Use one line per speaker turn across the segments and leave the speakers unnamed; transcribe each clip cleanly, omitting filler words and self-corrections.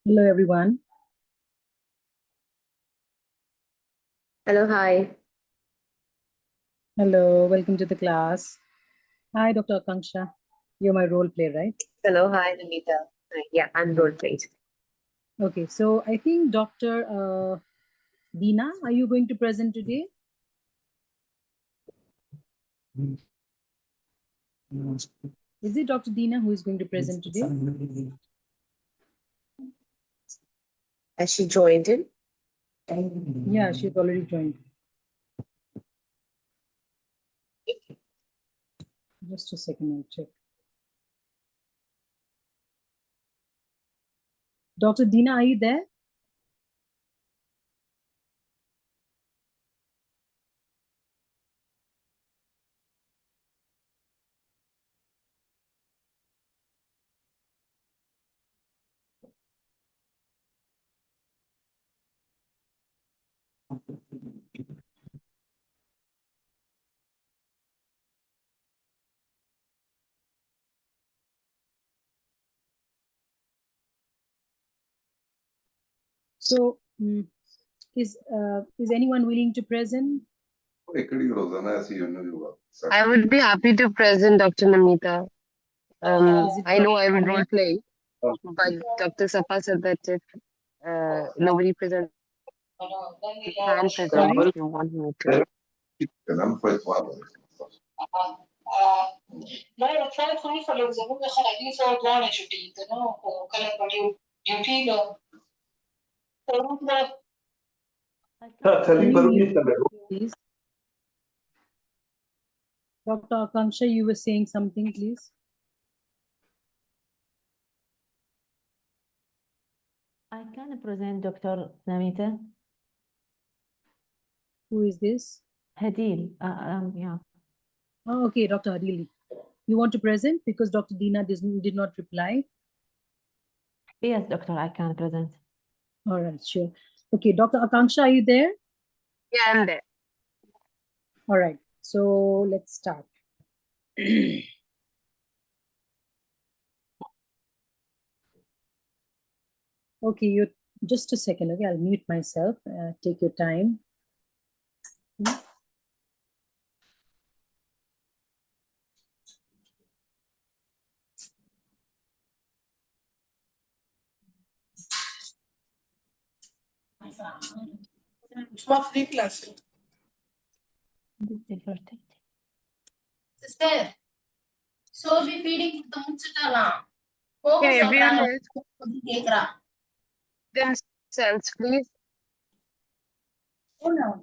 Hello, everyone.
Hello, hi.
Hello, welcome to the class. Hi, Dr. Akanksha. You're my role play, right?
Hello, hi, Namita. Hi. Yeah, I'm role playing.
Okay, so I think Dr. Deena, are you going to present today? Is it Dr. Deena who is going to present today?
Has she joined in?
Yeah, she's already joined. Just a second, I'll check. Dr. Deena, are you there? So, is anyone willing to present?
I would be happy to present Dr. Namita. I know I'm role playing, but Dr. Sapa said that if nobody presents, you can present if you want me to.
Please. Dr. Akanksha, you were saying something, please.
I can present Dr. Namita.
Who is this?
Hadil. Yeah.
Oh, okay, Dr. Adili. You want to present because Dr. Deena did not reply?
Yes, doctor, I can present.
All right, sure. Okay, Dr. Akanksha, are you there?
Yeah, I'm there.
All right, so let's start. Okay, you just a second. Okay, I'll mute myself. Take your time.
Free class.
Sister, so be feeding the
Yeah, everyone else themselves, please.
Oh no.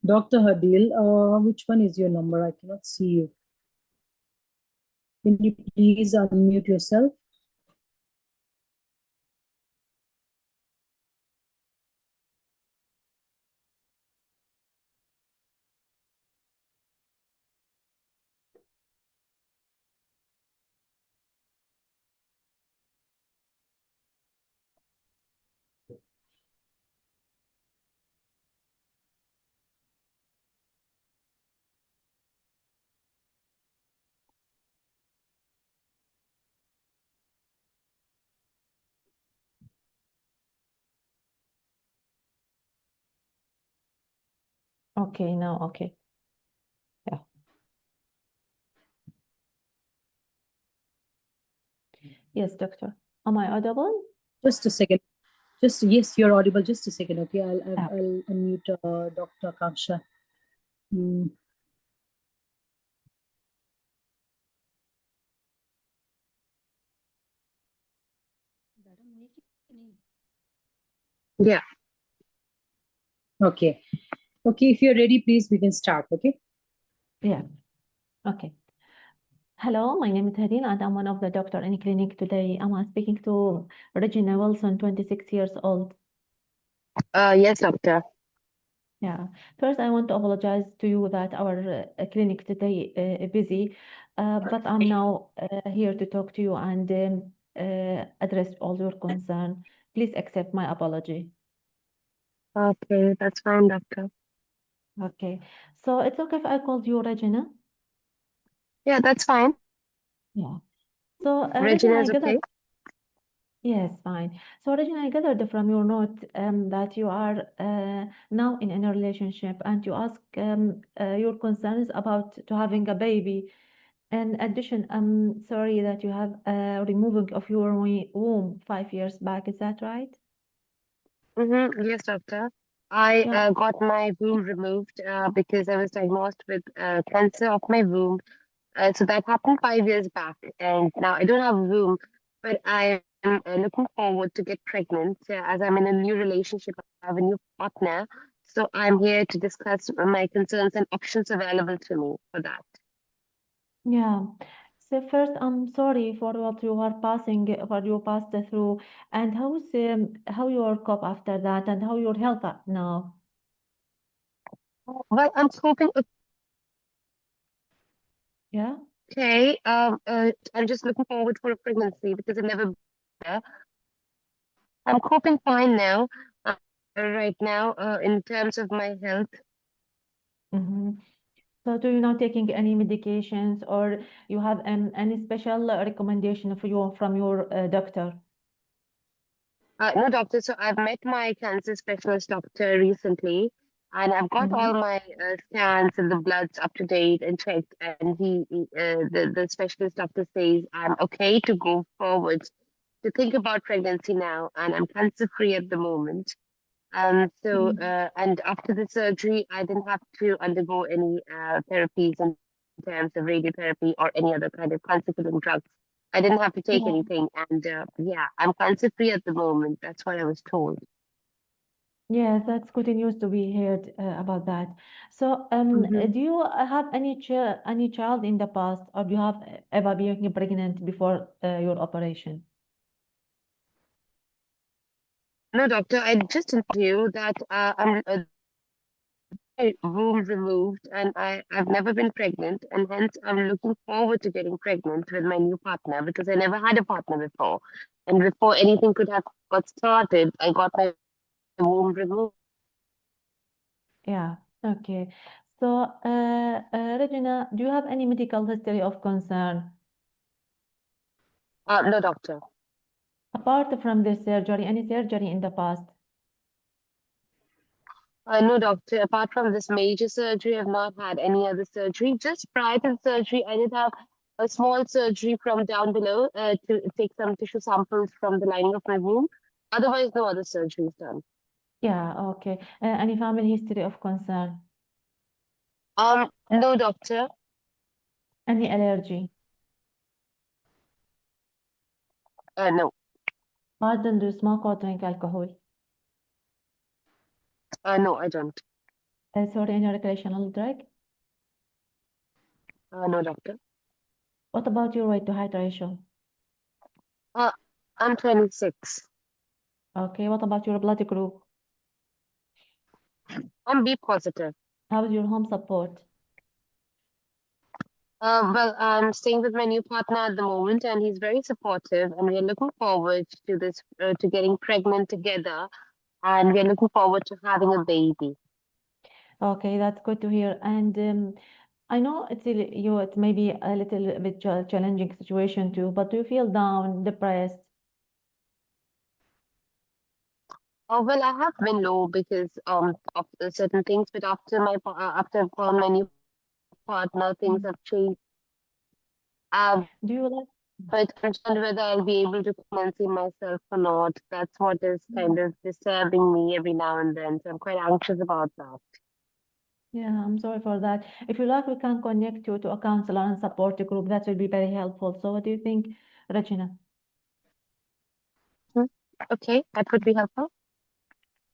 Dr. Hadil, which one is your number? I cannot see you. Can you please unmute yourself?
Okay, now, okay. Yeah. Yes, doctor. Am I audible?
Just a second. Just yes, you're audible. Just a second. Okay, I'll
Okay.
unmute Dr. Akanksha.
Yeah.
Okay. Okay, if you're ready, please we can start. Okay.
Yeah. Okay. Hello, my name is Hadina and I'm one of the doctor in clinic today. I'm speaking to Regina Wilson, 26 years old.
Yes, doctor.
Yeah. First, I want to apologize to you that our clinic today is busy, but I'm now here to talk to you and address all your concern. Please accept my apology.
Okay, that's fine, doctor.
Okay. So it's okay if I called you Regina?
Yeah, that's fine.
Yeah. So
Regina
Regina, I
is okay.
gathered. Yes, fine. So, Regina, I gathered from your note that you are now in a relationship and you ask your concerns about to having a baby. In addition, I'm sorry that you have removing of your womb 5 years back. Is that right?
Yes, doctor. I
Yeah.
got my womb removed because I was diagnosed with cancer of my womb. So that happened 5 years back, and now I don't have a womb, but I am looking forward to get pregnant as I'm in a new relationship. I have a new partner, so I'm here to discuss my concerns and options available to me for that.
Yeah. So first, I'm sorry for what you are passing, what you passed through, and how you cope after that, and how your health now.
Well, I'm hoping
Yeah.
okay. I'm just looking forward for a pregnancy because I've never been there. I'm coping fine now. Right now, in terms of my health.
Mm-hmm. So do you not taking any medications or you have any special recommendation for you from your doctor?
No, doctor. So I've met my cancer specialist doctor recently, and I've got
Mm-hmm.
all my scans and the bloods up to date and checked. And the specialist doctor says I'm okay to go forward to think about pregnancy now, and I'm cancer free at the moment. And after the surgery, I didn't have to undergo any therapies in terms of radiotherapy or any other kind of cancer-killing drugs. I didn't have to take
Yeah.
anything, and yeah, I'm cancer-free at the moment. That's what I was told.
Yes, that's good news to be heard about that. So,
Hmm.
do you have any child in the past, or do you have ever been pregnant before your operation?
No, doctor, I just told you that I'm my womb removed, and I've never been pregnant, and hence I'm looking forward to getting pregnant with my new partner because I never had a partner before. And before anything could have got started, I got my womb removed.
Yeah. Okay. So, Regina, do you have any medical history of concern
No, doctor.
apart from this surgery? Any surgery in the past?
No, doctor. Apart from this major surgery, I've not had any other surgery. Just prior to the surgery, I did have a small surgery from down below to take some tissue samples from the lining of my womb. Otherwise, no other surgeries done.
Yeah. Okay. Any family history of concern?
No, doctor.
Any allergy?
No.
Pardon, do you smoke or drink alcohol?
No, I don't.
Sorry, any recreational drug?
No, doctor.
What about your weight to height ratio?
Uh, I'm 26.
Okay, what about your blood group?
I'm B positive.
How's your home support?
Well, I'm staying with my new partner at the moment, and he's very supportive, and we're looking forward to this, to getting pregnant together, and we're looking forward to having a baby.
Okay, that's good to hear. And I know it may be a little bit challenging situation too, but do you feel down, depressed?
Oh, well, I have been low because of certain things, but after I found my new partner, things
Mm.
have changed. Um,
Do you like?
but I'm concerned whether I'll be able to come and see myself or not. That's what is kind of disturbing me every now and then. So I'm quite anxious about that.
Yeah, I'm sorry for that. If you like, we can connect you to a counselor and support group. That will be very helpful. So what do you think, Regina?
Hmm. Okay, that would be helpful.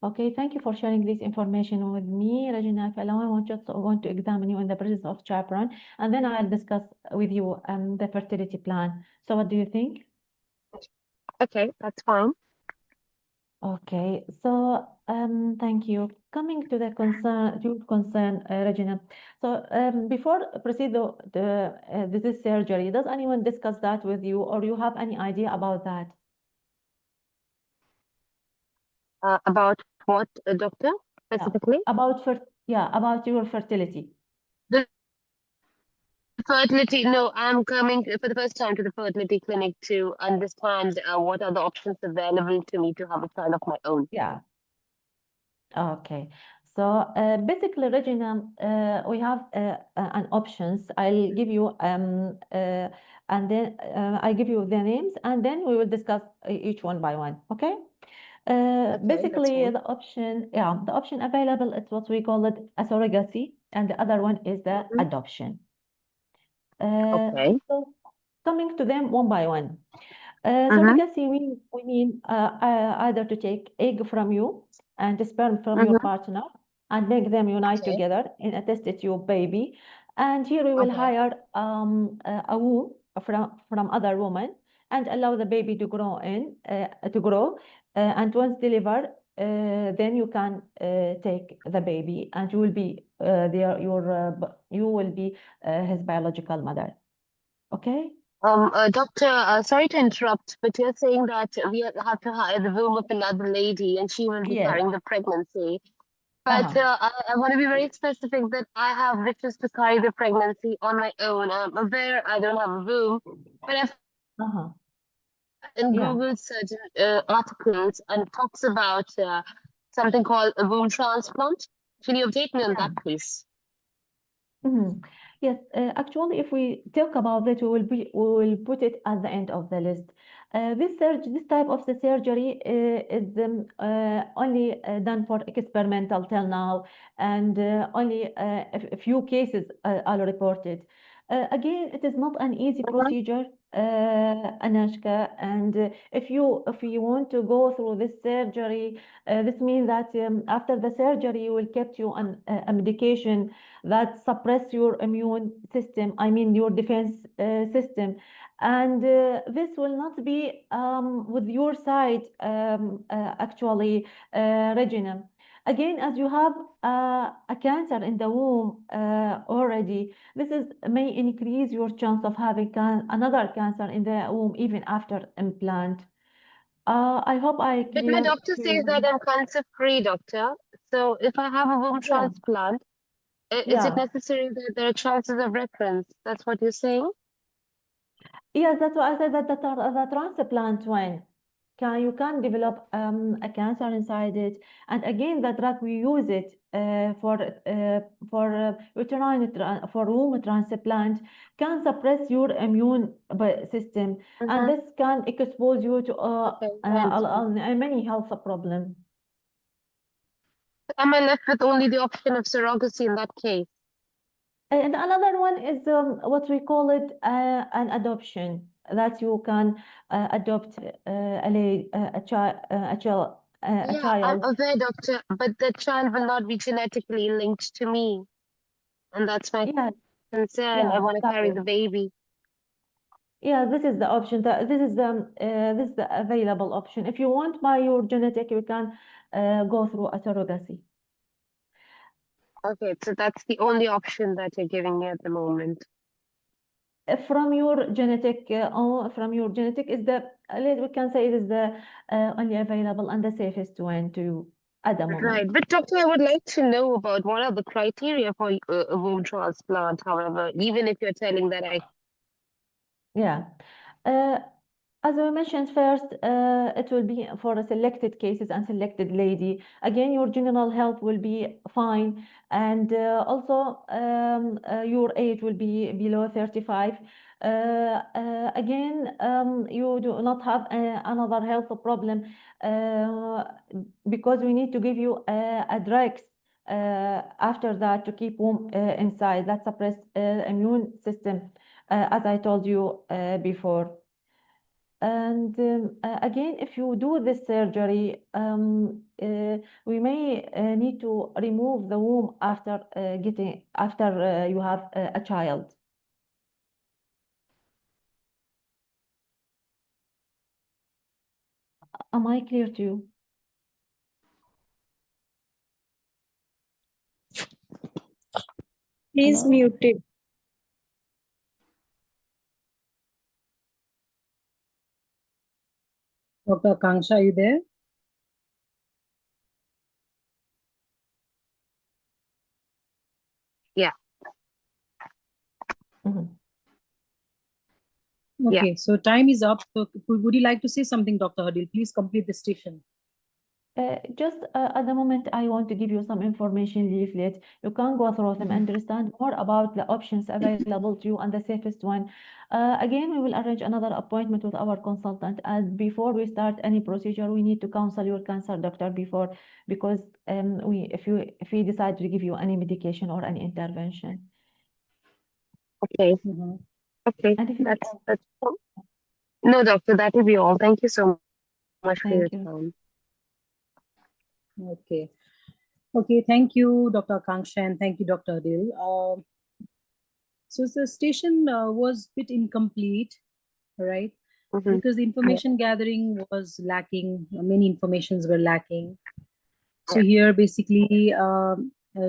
Okay, thank you for sharing this information with me, Regina. If allow, I want to examine you in the presence of chaperone, and then I'll discuss with you the fertility plan. So, what do you think?
Okay, that's fine.
Okay, so thank you. Coming to the concern, Regina. So, before proceed this surgery, does anyone discuss that with you, or you have any idea about that?
About what, doctor,
Yeah,
specifically?
about your fertility.
The fertility, no, I'm coming for the first time to the fertility clinic to understand what are the options available to me to have a child of my own.
Yeah. Okay. So basically, Regina, we have an options. I'll give you and then I give you the names, and then we will discuss each one by one. Okay.
Okay, that's
Basically,
fine.
the option available is what we call it a surrogacy, and the other one is the
Mhm.
adoption. Uh,
Okay.
so coming to them one by one.
Mm-hmm.
Surrogacy, we mean either to take egg from you and sperm from your
Mm-hmm.
partner and make them unite
Okay.
together in a test tube baby. And here we will
Okay.
hire a womb from other woman and allow the baby to grow. And once delivered, then you can take the baby and you will be you will be his biological mother. Okay?
Doctor, sorry to interrupt, but you're saying that we have to hire the womb of another lady and she will be
Yes.
carrying the pregnancy. But
Uh-huh.
I want to be very specific that I have wishes to carry the pregnancy on my own. I'm aware I don't have a womb, but I've
Uh-huh.
in
Yeah.
Google certain articles and talks about something called a womb transplant. Can you update me on
Yeah.
that, please?
Mhm. Yes, actually, if we talk about it, we will put it at the end of the list. This type of the surgery is only done for experimental till now, and only a few cases are reported. Again, it is not an easy
Mhm.
procedure, Anashka, and if you want to go through this surgery, this means that after the surgery, you will kept you on a medication that suppress your immune system, I mean your defense system. And this will not be with your side, actually, Regina. Again, as you have a cancer in the womb already, this may increase your chance of having another cancer in the womb even after implant. I hope I
But my
clear
doctor
to
says that
you.
I'm cancer free, doctor. So if I have a womb
Yeah,
transplant, is it
yeah.
necessary that there are chances of recurrence? That's what you're saying?
Yes, that's why I said that the transplant one you can develop a cancer inside it, and again the drug we use it for womb transplant can suppress your immune system, and
Mm-hmm.
this can expose you to
Okay, I understand.
many health problems.
Am I left with only the option of surrogacy in that case?
And another one is what we call it an adoption, that you can adopt a
Yeah, I'm
child.
aware, doctor, but the child will not be genetically linked to me, and that's my
Yeah,
concern. I
yeah,
want to carry
exactly.
the baby.
Yeah, this is the option. This is the available option. If you want by your genetic, you can go through a surrogacy.
Okay, so that's the only option that you're giving me at the moment.
From your genetic is the we can say it is the only available and the safest one to you at the
Right,
moment.
but doctor, I would like to know about what are the criteria for a womb transplant, however, even if you're telling that I
Yeah. Uh, As I mentioned first, it will be for a selected cases and selected lady. Again, your general health will be fine, and also your age will be below 35. Again, you do not have another health problem uh, because we need to give you a drugs after that to keep womb inside that suppress immune system, as I told you before. And again, if you do this surgery, we may need to remove the womb after you have a child. Am I clear to you?
Please
Hello?
mute it.
Dr. Kangsha, are you there?
Yeah.
Mhm.
Okay, so time is up. So would you like to say something, Dr. Hadil? Please complete the station.
Just at the moment, I want to give you some information leaflet. You can go through them, understand more about the options available to you and the safest one. Again, we will arrange another appointment with our consultant. And before we start any procedure, we need to counsel your cancer doctor before, because if we decide to give you any medication or any intervention.
Okay.
Mhm.
Okay.
And if you,
That's all. No, doctor, that will be all. Thank you so much for your
thank you.
time.
Okay. Okay, thank you, Dr. Kangsha, and thank you, Dr. Adil. So the station was a bit incomplete, right?
Mm-hmm.
Because the information gathering was lacking, many informations were lacking. So here, basically,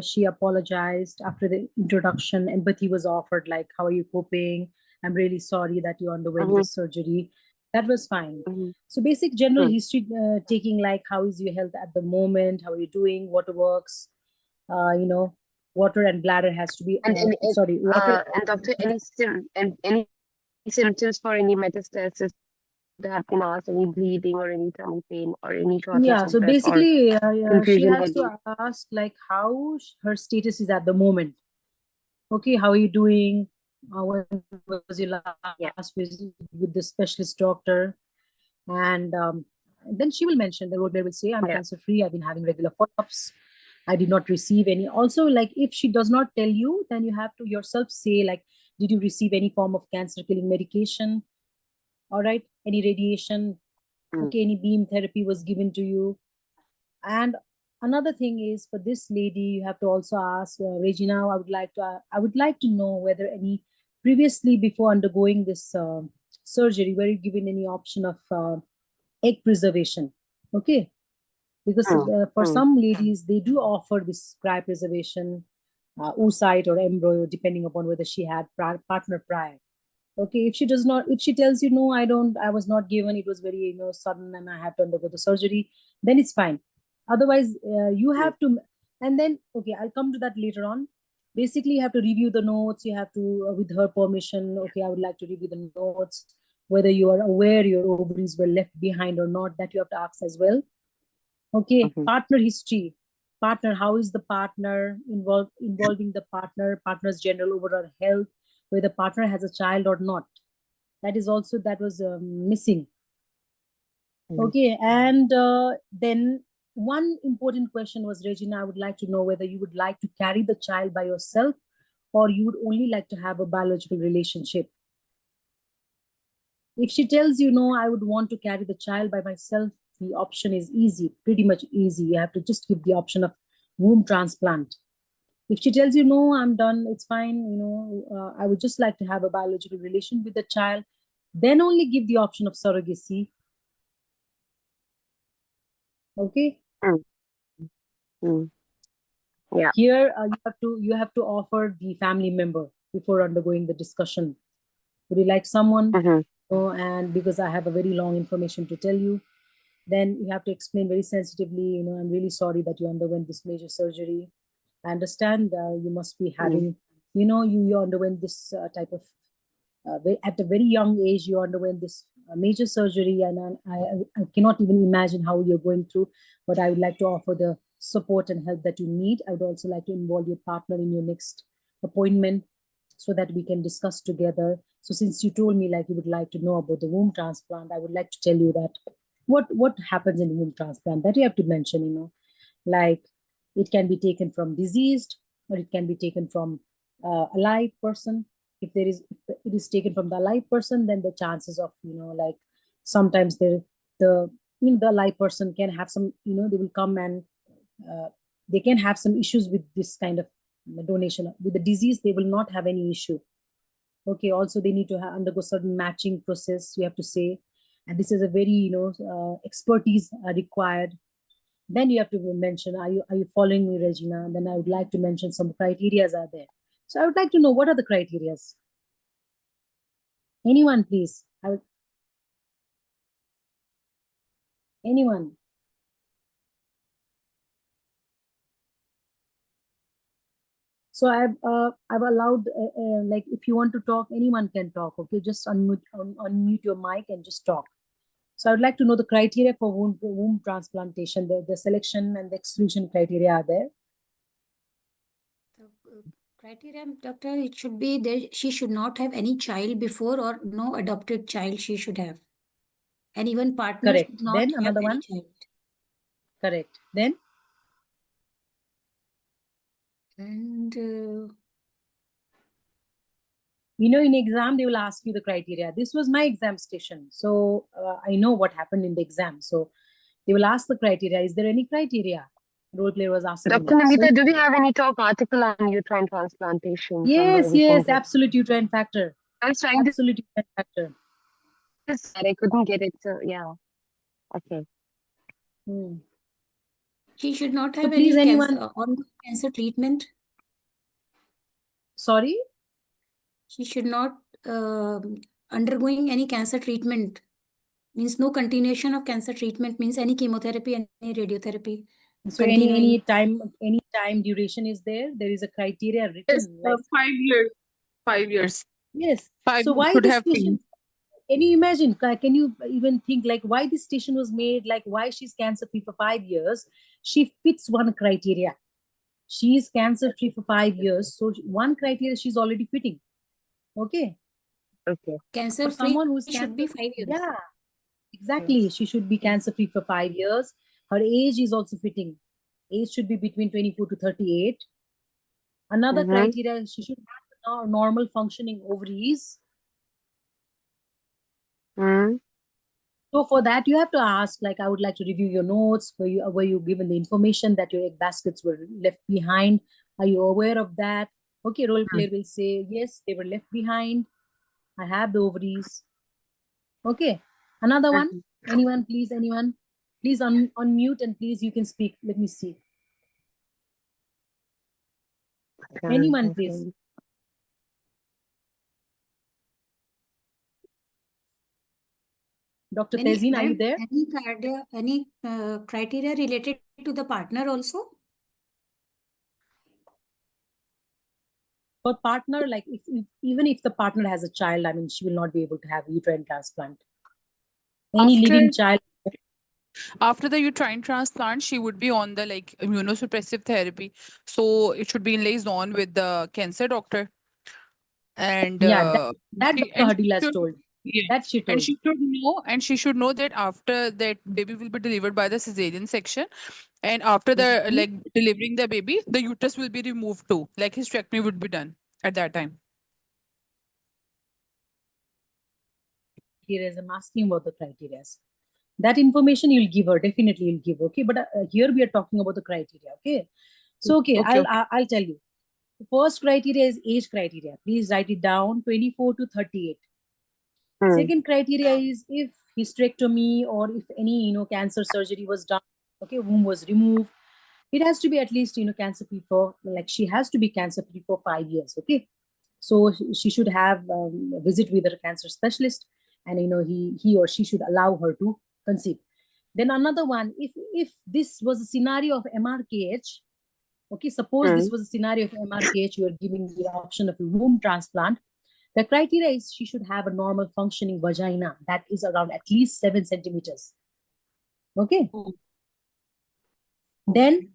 she apologized after the introduction. Empathy was offered, like, "How are you coping? I'm really sorry that you underwent
Mm-hmm.
this surgery." That was fine.
Mm-hmm.
So basic general history taking, like, how is your health at the moment? How are you doing? Water works. You know, water and bladder has to be. Sorry, water.
And doctor, any symptoms for any metastasis that have been asked, any bleeding or any tummy pain or any shortness
Yeah.
of
So
breath or
basically, she
confusion
has
headache?
to ask, like, how her status is at the moment. Okay, how are you doing? When was your
Yeah.
last visit with the specialist doctor? And then she will mention, the road will say, "I'm
Yeah.
cancer free. I've been having regular follow-ups. I did not receive any." Also, like, if she does not tell you, then you have to yourself say, like, did you receive any form of cancer killing medication? All right, any radiation?
Mm.
Okay, any beam therapy was given to you? And another thing is, for this lady, you have to also ask, Regina, I would like to know whether any previously, before undergoing this surgery, were you given any option of egg preservation? Okay, because
Mm.
for
Mm.
some ladies, they do offer this cryopreservation, oocyte or embryo, depending upon whether she had partner prior. Okay, if she does not, if she tells you, "No, I don't, I was not given, it was very, sudden, and I had to undergo the surgery," then it's fine. Otherwise, you
Mm.
have to. And then, okay, I'll come to that later on. Basically, you have to review the notes. You have to, with her permission, okay, I would like to review the notes, whether you are aware your ovaries were left behind or not, that you have to ask as well. Okay,
Mhm.
partner history. Partner, how is the partner involving the partner's general overall health, whether partner has a child or not. That is also, that was missing.
Mm.
Okay, and then one important question was, Regina, I would like to know whether you would like to carry the child by yourself, or you would only like to have a biological relationship. If she tells you, "No, I would want to carry the child by myself," the option is easy, pretty much easy. You have to just give the option of womb transplant. If she tells you, "No, I'm done, it's fine, I would just like to have a biological relation with the child," then only give the option of surrogacy. Okay.
Mm. Mm. Yeah.
Here, you have to offer the family member before undergoing the discussion. Would you like someone?
Mm-hmm.
Oh, and because I have a very long information to tell you, then you have to explain very sensitively, "I'm really sorry that you underwent this major surgery. I understand you must be
Mm.
having, you underwent this type of, at a very young age, you underwent this major surgery, and I cannot even imagine how you're going through, but I would like to offer the support and help that you need. I would also like to involve your partner in your next appointment so that we can discuss together. So since you told me, like, you would like to know about the womb transplant, I would like to tell you that what happens in womb transplant, that you have to mention, like, it can be taken from diseased, or it can be taken from alive person. If it is taken from the alive person, then the chances of, like, Sometimes the the live person can have some, they will come and they can have some issues with this kind of donation. With the disease, they will not have any issue. Okay, also they need to undergo certain matching process, you have to say, and this is a very expertise required. Then you have to mention, are you following me, Regina? Then I would like to mention some criterias are there. So I would like to know, what are the criterias? Anyone, please? Anyone? So I've allowed like, if you want to talk, anyone can talk. Okay, just unmute your mic and just talk. So I would like to know the criteria for womb transplantation. The selection and the exclusion criteria are there.
Criteria, doctor, it should be that she should not have any child before, or no adopted child she should have. And even partner
Correct.
should not
Then
have
another
any
one.
child.
Correct. Then
And
in exam they will ask you the criteria. This was my exam station, so I know what happened in the exam. So they will ask the criteria. Is there any criteria? Role player was asking
Dr.
me.
Namita,
So,
do we have any talk article on uterine transplantation somewhere
yes,
we can
yes,
get?
absolute uterine factor.
I was trying to
Absolute uterine factor.
I couldn't get it. So yeah. Okay.
she should not
So
have
please,
any
anyone.
ongoing cancer treatment.
Sorry.
She should not undergoing any cancer treatment. Means no continuation of cancer treatment, means any chemotherapy, any radiotherapy.
So any time duration is there? There is a criteria
Yes,
written like
5 years. 5 years.
yes.
5
So
years
why
should
this
have
station?
been.
Can you imagine? Can you even think like why this station was made? Like why she's cancer free for 5 years? She fits one criteria. She is cancer free for 5 years, so one criteria she's already fitting. Okay.
Okay.
Cancer
For
free
someone who's
should be 5 years.
Yeah, exactly.
Yes.
She should be cancer free for 5 years. Her age is also fitting. Age should be between 24 to 38. Another criteria, she should have normal functioning ovaries. So for that, you have to ask, like, I would like to review your notes. Were you given the information that your egg baskets were left behind? Are you aware of that? Okay, role player will say, yes, they were left behind. I have the ovaries. Okay. Another one. Anyone, please, anyone? Please unmute and please, you can speak. Let me see. Anyone, please. Dr. Tezin, are you there?
Any criteria related to the partner also?
For partner, like even if the partner has a child, I mean, she will not be able to have uterine transplant. Any living child.
After the uterine transplant, she would be on the immunosuppressive therapy. So it should be liaison with the cancer doctor. And
yeah, that Dr. Hadil has told.
Yeah.
That she told.
And she should know that after that baby will be delivered by the cesarean section. And after the delivering the baby, the uterus will be removed too. Like hysterectomy would be done at that time.
Here is I'm asking about the criteria. That information you'll give her, definitely you'll give. Okay, but here we are talking about the criteria. Okay, so okay. I'll tell you. The first criteria is age criteria. Please write it down: 24 to 38. Second criteria is if hysterectomy or if any cancer surgery was done. Okay, womb was removed. It has to be at least cancer free for, like, she has to be cancer free for 5 years. Okay, so she should have a visit with her cancer specialist, and he or she should allow her to conceive. Then another one, if this was a scenario of MRKH, okay, suppose this was a scenario of MRKH, you are giving the option of a womb transplant. The criteria is she should have a normal functioning vagina that is around at least 7 centimeters. Okay. Then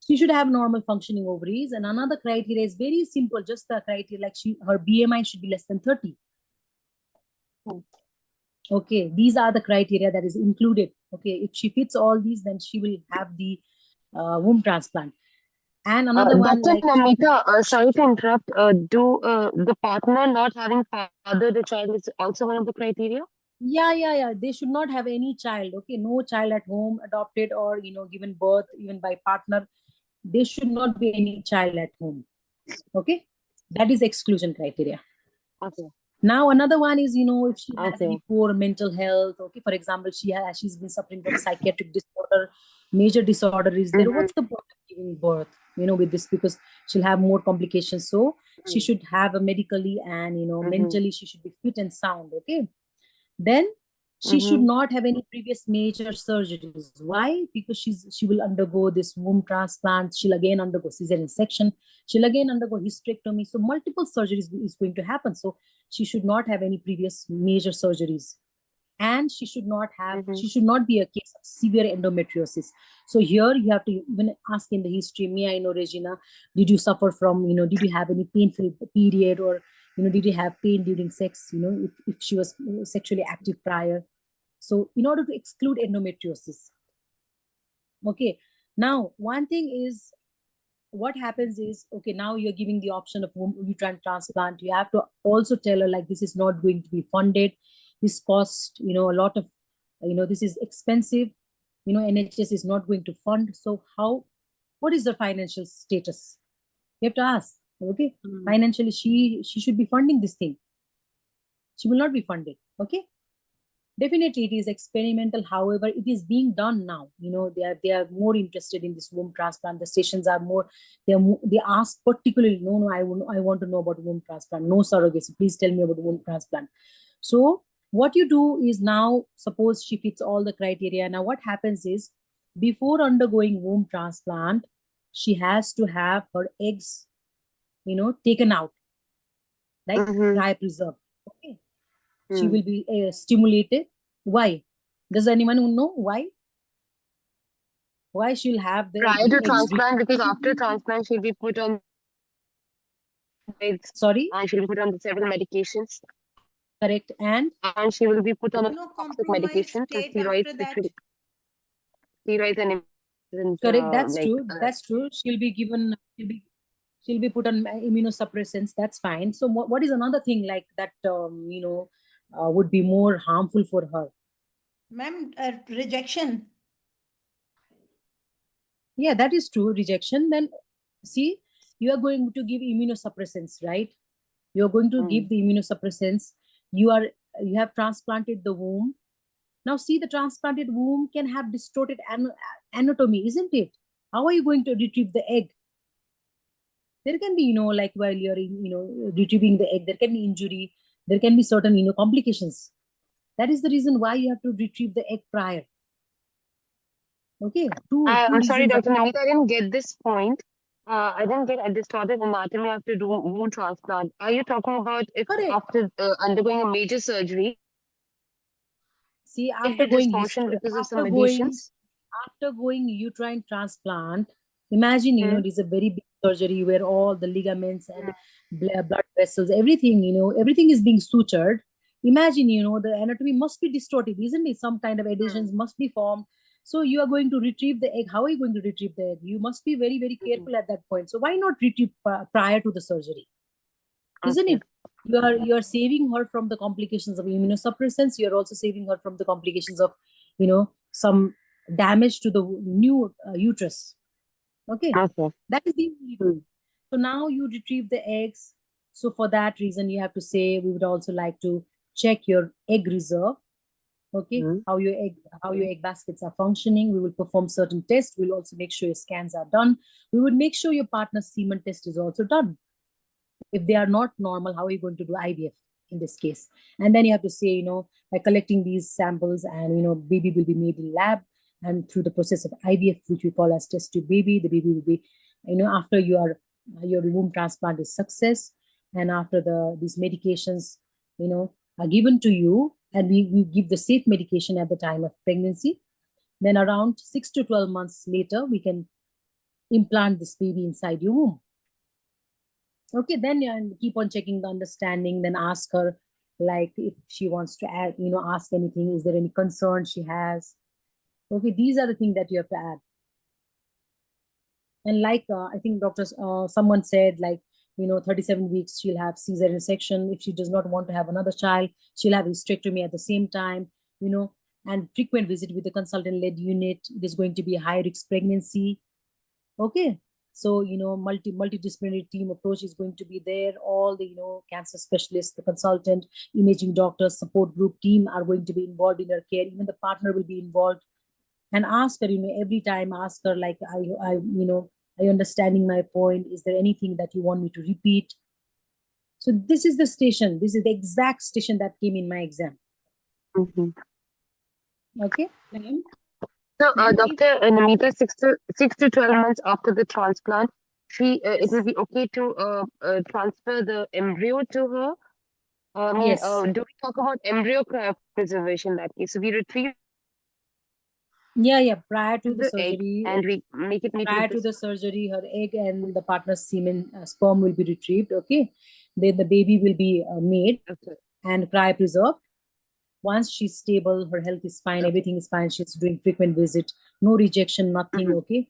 she should have normal functioning ovaries. And another criteria is very simple, just the criteria like her BMI should be less than 30. Okay, these are the criteria that is included. Okay, if she fits all these, then she will have the womb transplant. And another one,
Dr.
like
Namita, sorry to interrupt. Do the partner not having fathered the child is also one of the criteria?
Yeah. They should not have any child. Okay, no child at home, adopted or given birth even by partner. There should not be any child at home. Okay, that is exclusion criteria.
Okay.
Now another one is if she has
Okay.
any poor mental health. Okay, for example, she's been suffering from psychiatric disorder, major disorder is there. What's the point of giving birth? With this, because she'll have more complications. So she should have a medically and mentally she should be fit and sound. Okay, then she should not have any previous major surgeries. Why? Because she will undergo this womb transplant. She'll again undergo cesarean section. She'll again undergo hysterectomy. So multiple surgeries is going to happen. So she should not have any previous major surgeries. And she should not be a case of severe endometriosis. So here you have to even ask in the history, may I know, Regina, did you suffer from, did you have any painful period, or did you have pain during sex, if she was sexually active prior. So in order to exclude endometriosis. Okay, now one thing is, what happens is, okay, now you're giving the option of womb uterine transplant. You have to also tell her, like, this is not going to be funded. This cost, a lot of, this is expensive. NHS is not going to fund. So what is the financial status? You have to ask. Okay, financially, she should be funding this thing. She will not be funded. Okay. Definitely, it is experimental. However, it is being done now. They are more interested in this womb transplant. The stations are more. They ask particularly. No, I want to know about womb transplant. No surrogacy. Please tell me about womb transplant. So what you do is, now suppose she fits all the criteria. Now what happens is, before undergoing womb transplant, she has to have her eggs, taken out, like cryopreserved. Okay. She will be stimulated. Why? Does anyone know why? Why she'll have the
Prior to
eggs
transplant, because after transplant she'll be put on meds,
Sorry,
and she'll be put on several medications,
correct. And
and she will be put on a toxic
Compromised
medication,
state
steroids,
after
which
that.
will steroids and
correct. That's
like
true. That's true. She'll be given. She'll be put on immunosuppressants. That's fine. So what is another thing like that? Would be more harmful for her.
Ma'am, rejection.
Yeah, that is true. Rejection. Then see, you are going to give immunosuppressants, right? You are going to give the immunosuppressants. You have transplanted the womb. Now see, the transplanted womb can have distorted anatomy, isn't it? How are you going to retrieve the egg? There can be, like while you're, retrieving the egg, there can be injury. There can be certain, complications. That is the reason why you have to retrieve the egg prior. Okay, two
I'm sorry,
reasons.
Dr. Namita, I didn't get this point. I didn't get a distorted anatomy after doing womb transplant. Are you talking about if
Correct.
after undergoing a major surgery,
See,
if
after
the
going
dysfunction because of some medications?
after going uterine transplant, imagine, it is a very big surgery where all the ligaments and blood vessels, everything, everything is being sutured. Imagine, the anatomy must be distorted, isn't it? Some kind of adhesions must be formed. So you are going to retrieve the egg. How are you going to retrieve the egg? You must be very, very careful at that point. So why not retrieve prior to the surgery? Isn't it? You are saving her from the complications of immunosuppressants. You're also saving her from the complications of, some damage to the new uterus. Okay, that is the only reason. So now you retrieve the eggs. So for that reason, you have to say, we would also like to check your egg reserve. Okay, how your egg baskets are functioning. We will perform certain tests. We'll also make sure your scans are done. We would make sure your partner's semen test is also done. If they are not normal, how are you going to do IVF in this case? And then you have to say, by collecting these samples, and baby will be made in lab, and through the process of IVF, which we call as test tube baby, the baby will be, after your womb transplant is success, and after these medications, are given to you, and we give the safe medication at the time of pregnancy. Then around 6 to 12 months later, we can implant this baby inside your womb. Okay, then you keep on checking the understanding, then ask her, like, if she wants to add, ask anything, is there any concern she has? Okay, these are the things that you have to add. And like, I think doctors, someone said, like, 37 weeks, she'll have cesarean section. If she does not want to have another child, she'll have hysterectomy at the same time, and frequent visit with the consultant-led unit. It is going to be a high-risk pregnancy. Okay. So, multidisciplinary team approach is going to be there. All the, cancer specialists, the consultant, imaging doctors, support group team are going to be involved in her care. Even the partner will be involved. And ask her, every time, ask her like, are you understanding my point? Is there anything that you want me to repeat? So this is the station. This is the exact station that came in my exam.
Mhm.
Okay.
Ma'am,
So,
Ma'am,
Dr. Namita, 6 to 12 months after the transplant, it will be okay to transfer the embryo to her.
Yes.
Do we talk about embryo cryopreservation in that case? So we retrieve
Yeah. Prior to the
the egg
surgery,
and we make it meet
prior
with
to
the
the surgery, her egg and the partner's semen, sperm will be retrieved. Okay. Then the baby will be made
okay.
and cryopreserved. Once she's stable, her health is fine, everything is fine, she's doing frequent visit, no rejection, nothing.
Mhm.
Okay.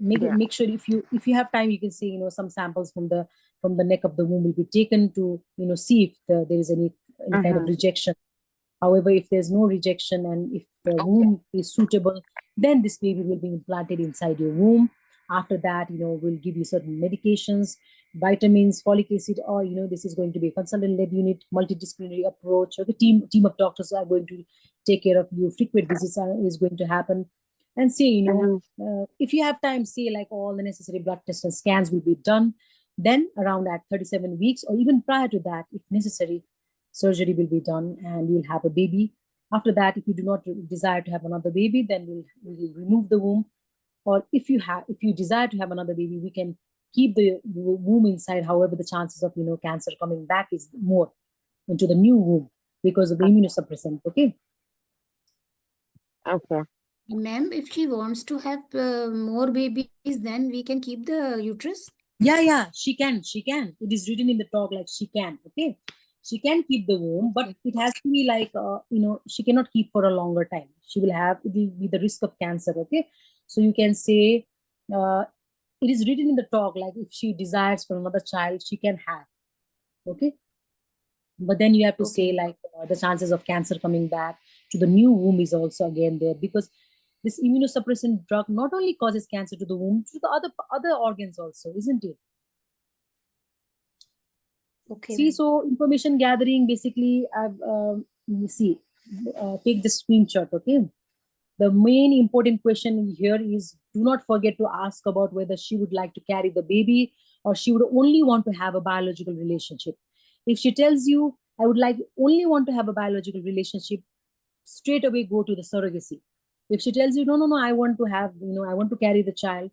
Make sure if you have time, you can see some samples from the neck of the womb will be taken to see if there is any kind of
Mhm.
rejection. However, if there's no rejection and if the womb is suitable, then this baby will be implanted inside your womb. After that, we'll give you certain medications, vitamins, folic acid, or this is going to be a consultant-led unit, multidisciplinary approach, or the team of doctors are going to take care of you. Frequent visits is going to happen, and say,
Mhm.
if you have time, say like all the necessary blood tests and scans will be done. Then around at 37 weeks, or even prior to that, if necessary, surgery will be done and you'll have a baby. After that, if you do not desire to have another baby, then we'll remove the womb. Or if you desire to have another baby, we can keep the womb inside. However, the chances of cancer coming back is more into the new womb because of the immunosuppressant. Okay.
Okay.
Ma'am, if she wants to have more babies, then we can keep the uterus.
Yeah, she can. It is written in the talk like she can. Okay. She can keep the womb, but it has to be like, she cannot keep for a longer time. It will be the risk of cancer. Okay. So you can say, it is written in the talk, like if she desires for another child, she can have. Okay. But then you have to say like the chances of cancer coming back to the new womb is also again there, because this immunosuppressant drug not only causes cancer to the womb, to the other organs also, isn't it?
Okay.
See, so information gathering, basically, I've take the screenshot. Okay. The main important question here is, do not forget to ask about whether she would like to carry the baby or she would only want to have a biological relationship. If she tells you, I would like only want to have a biological relationship, straight away go to the surrogacy. If she tells you, no, I want to have, I want to carry the child,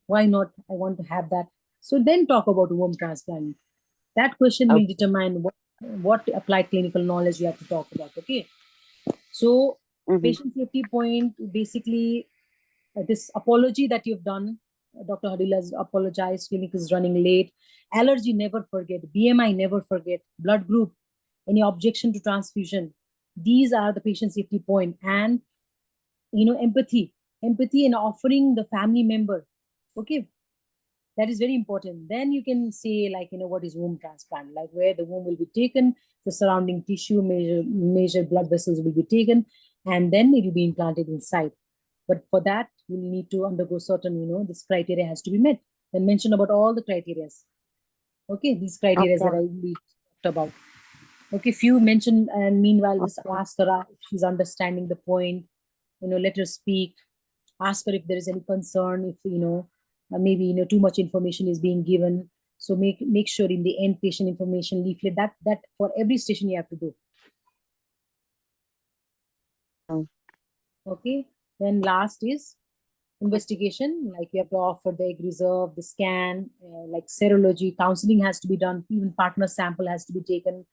why not? I want to have that. So then talk about womb transplant. That question will determine what applied clinical knowledge you have to talk about. Okay. So
Mhm.
patient safety point, basically, this apology that you've done, Dr. Hadil has apologized, clinic is running late. Allergy, never forget. BMI, never forget. Blood group, any objection to transfusion. These are the patient safety point. And, empathy in offering the family member. Okay. That is very important. Then you can say like, what is womb transplant, like where the womb will be taken, the surrounding tissue, major blood vessels will be taken, and then it will be implanted inside. But for that, you need to undergo certain, this criteria has to be met. Then mention about all the criteria. Okay, these criteria that we talked about. Okay, few mention, and meanwhile, just ask her if she's understanding the point. Let her speak. Ask her if there is any concern, if maybe too much information is being given. So make sure in the end patient information leaflet that for every station you have to do. Okay. Then last is investigation, like you have to offer the egg reserve, the scan, like serology, counseling has to be done, even partner sample has to be taken.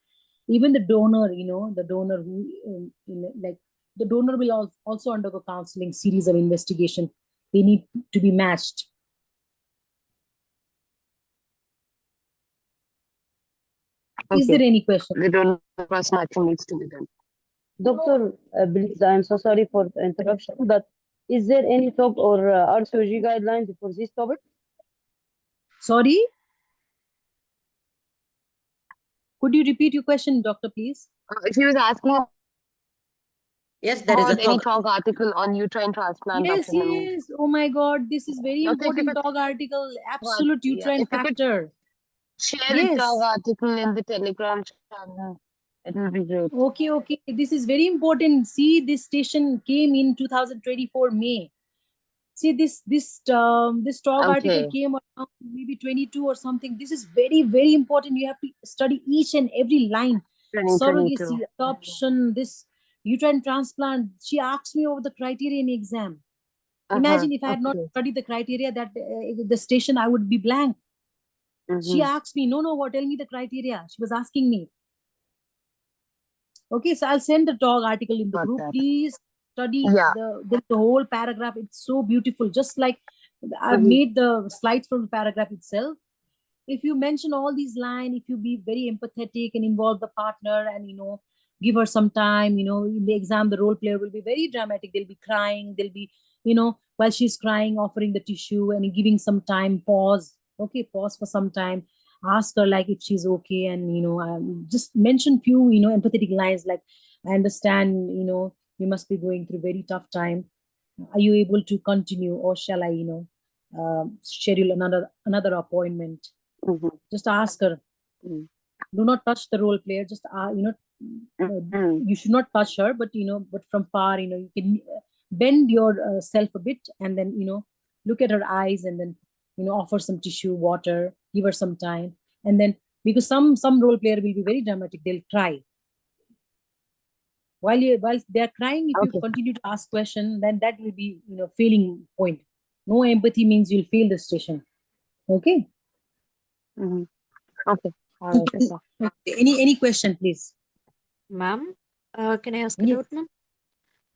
Even the donor, the donor who, like the donor will also undergo counseling, series of investigation. They need to be matched. Is there any question?
The donor cross matching needs to be done.
Doctor, please, I'm so sorry for the interruption, but is there any talk or RCOG guidelines for this topic?
Sorry? Could you repeat your question, doctor, please?
She was asking
Yes, there is a
about any
talk.
talk article on uterine transplant,
Yes,
Dr. Namita.
yes. Oh my God, this is very
Doctor, if you
important
could,
talk article. Absolute
yeah,
uterine
if you could
factor.
share the talk
Yes.
article in the Telegram channel, it will be great.
Okay, okay. This is very important. See, this station came in 2024 May. See, this talk article
Okay.
came around maybe 22 or something. This is very, very important. You have to study each and every line.
2022.
Surrogacy, adoption, this uterine transplant. She asked me over the criteria in exam. Imagine if I had not
Okay.
studied the criteria, that the station, I would be blank. She asked me, no, what? Tell me the criteria. She was asking me. Okay, so I'll send the talk article in the
Got
group.
that.
Please study
Yeah.
the whole paragraph. It's so beautiful. Just like I've
Mhm.
made the slides from the paragraph itself. If you mention all these lines, if you be very empathetic and involve the partner and, give her some time, in the exam, the role player will be very dramatic. They'll be crying. They'll be, while she's crying, offering the tissue and giving some time, pause. Okay, pause for some time. Ask her like if she's okay, and just mention few empathetic lines like, I understand, you must be going through very tough time. Are you able to continue, or shall I schedule another appointment?
Mhm.
Just ask her.
Mm.
Do not touch the role player. Just you should not touch her, but but from far, you can bend your self a bit, and then look at her eyes, and then offer some tissue, water, give her some time, and then, because some role player will be very dramatic, they'll cry while they're crying. If you
Okay.
continue to ask question, then that will be failing point. No empathy means you'll fail the station. Okay.
Mhm. Okay. All right.
Okay. Any question, please?
Ma'am, can I ask a
Yes,
doubt, ma'am?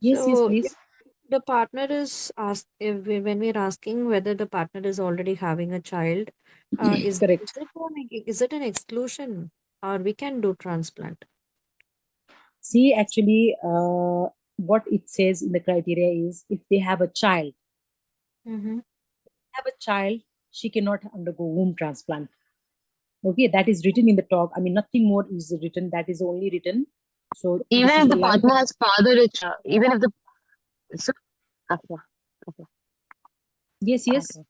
yes,
So,
please.
if the partner is asked, when we're asking whether the partner is already having a child,
Correct.
is it an exclusion, or we can do transplant?
See, actually, what it says in the criteria is, if they have a child,
Mm-hmm.
she cannot undergo womb transplant. Okay, that is written in the talk. I mean, nothing more is written. That is only written. So
Even
this is
if
the
the
life.
partner has father, even if the so, okay.
Yes, yes.
Okay.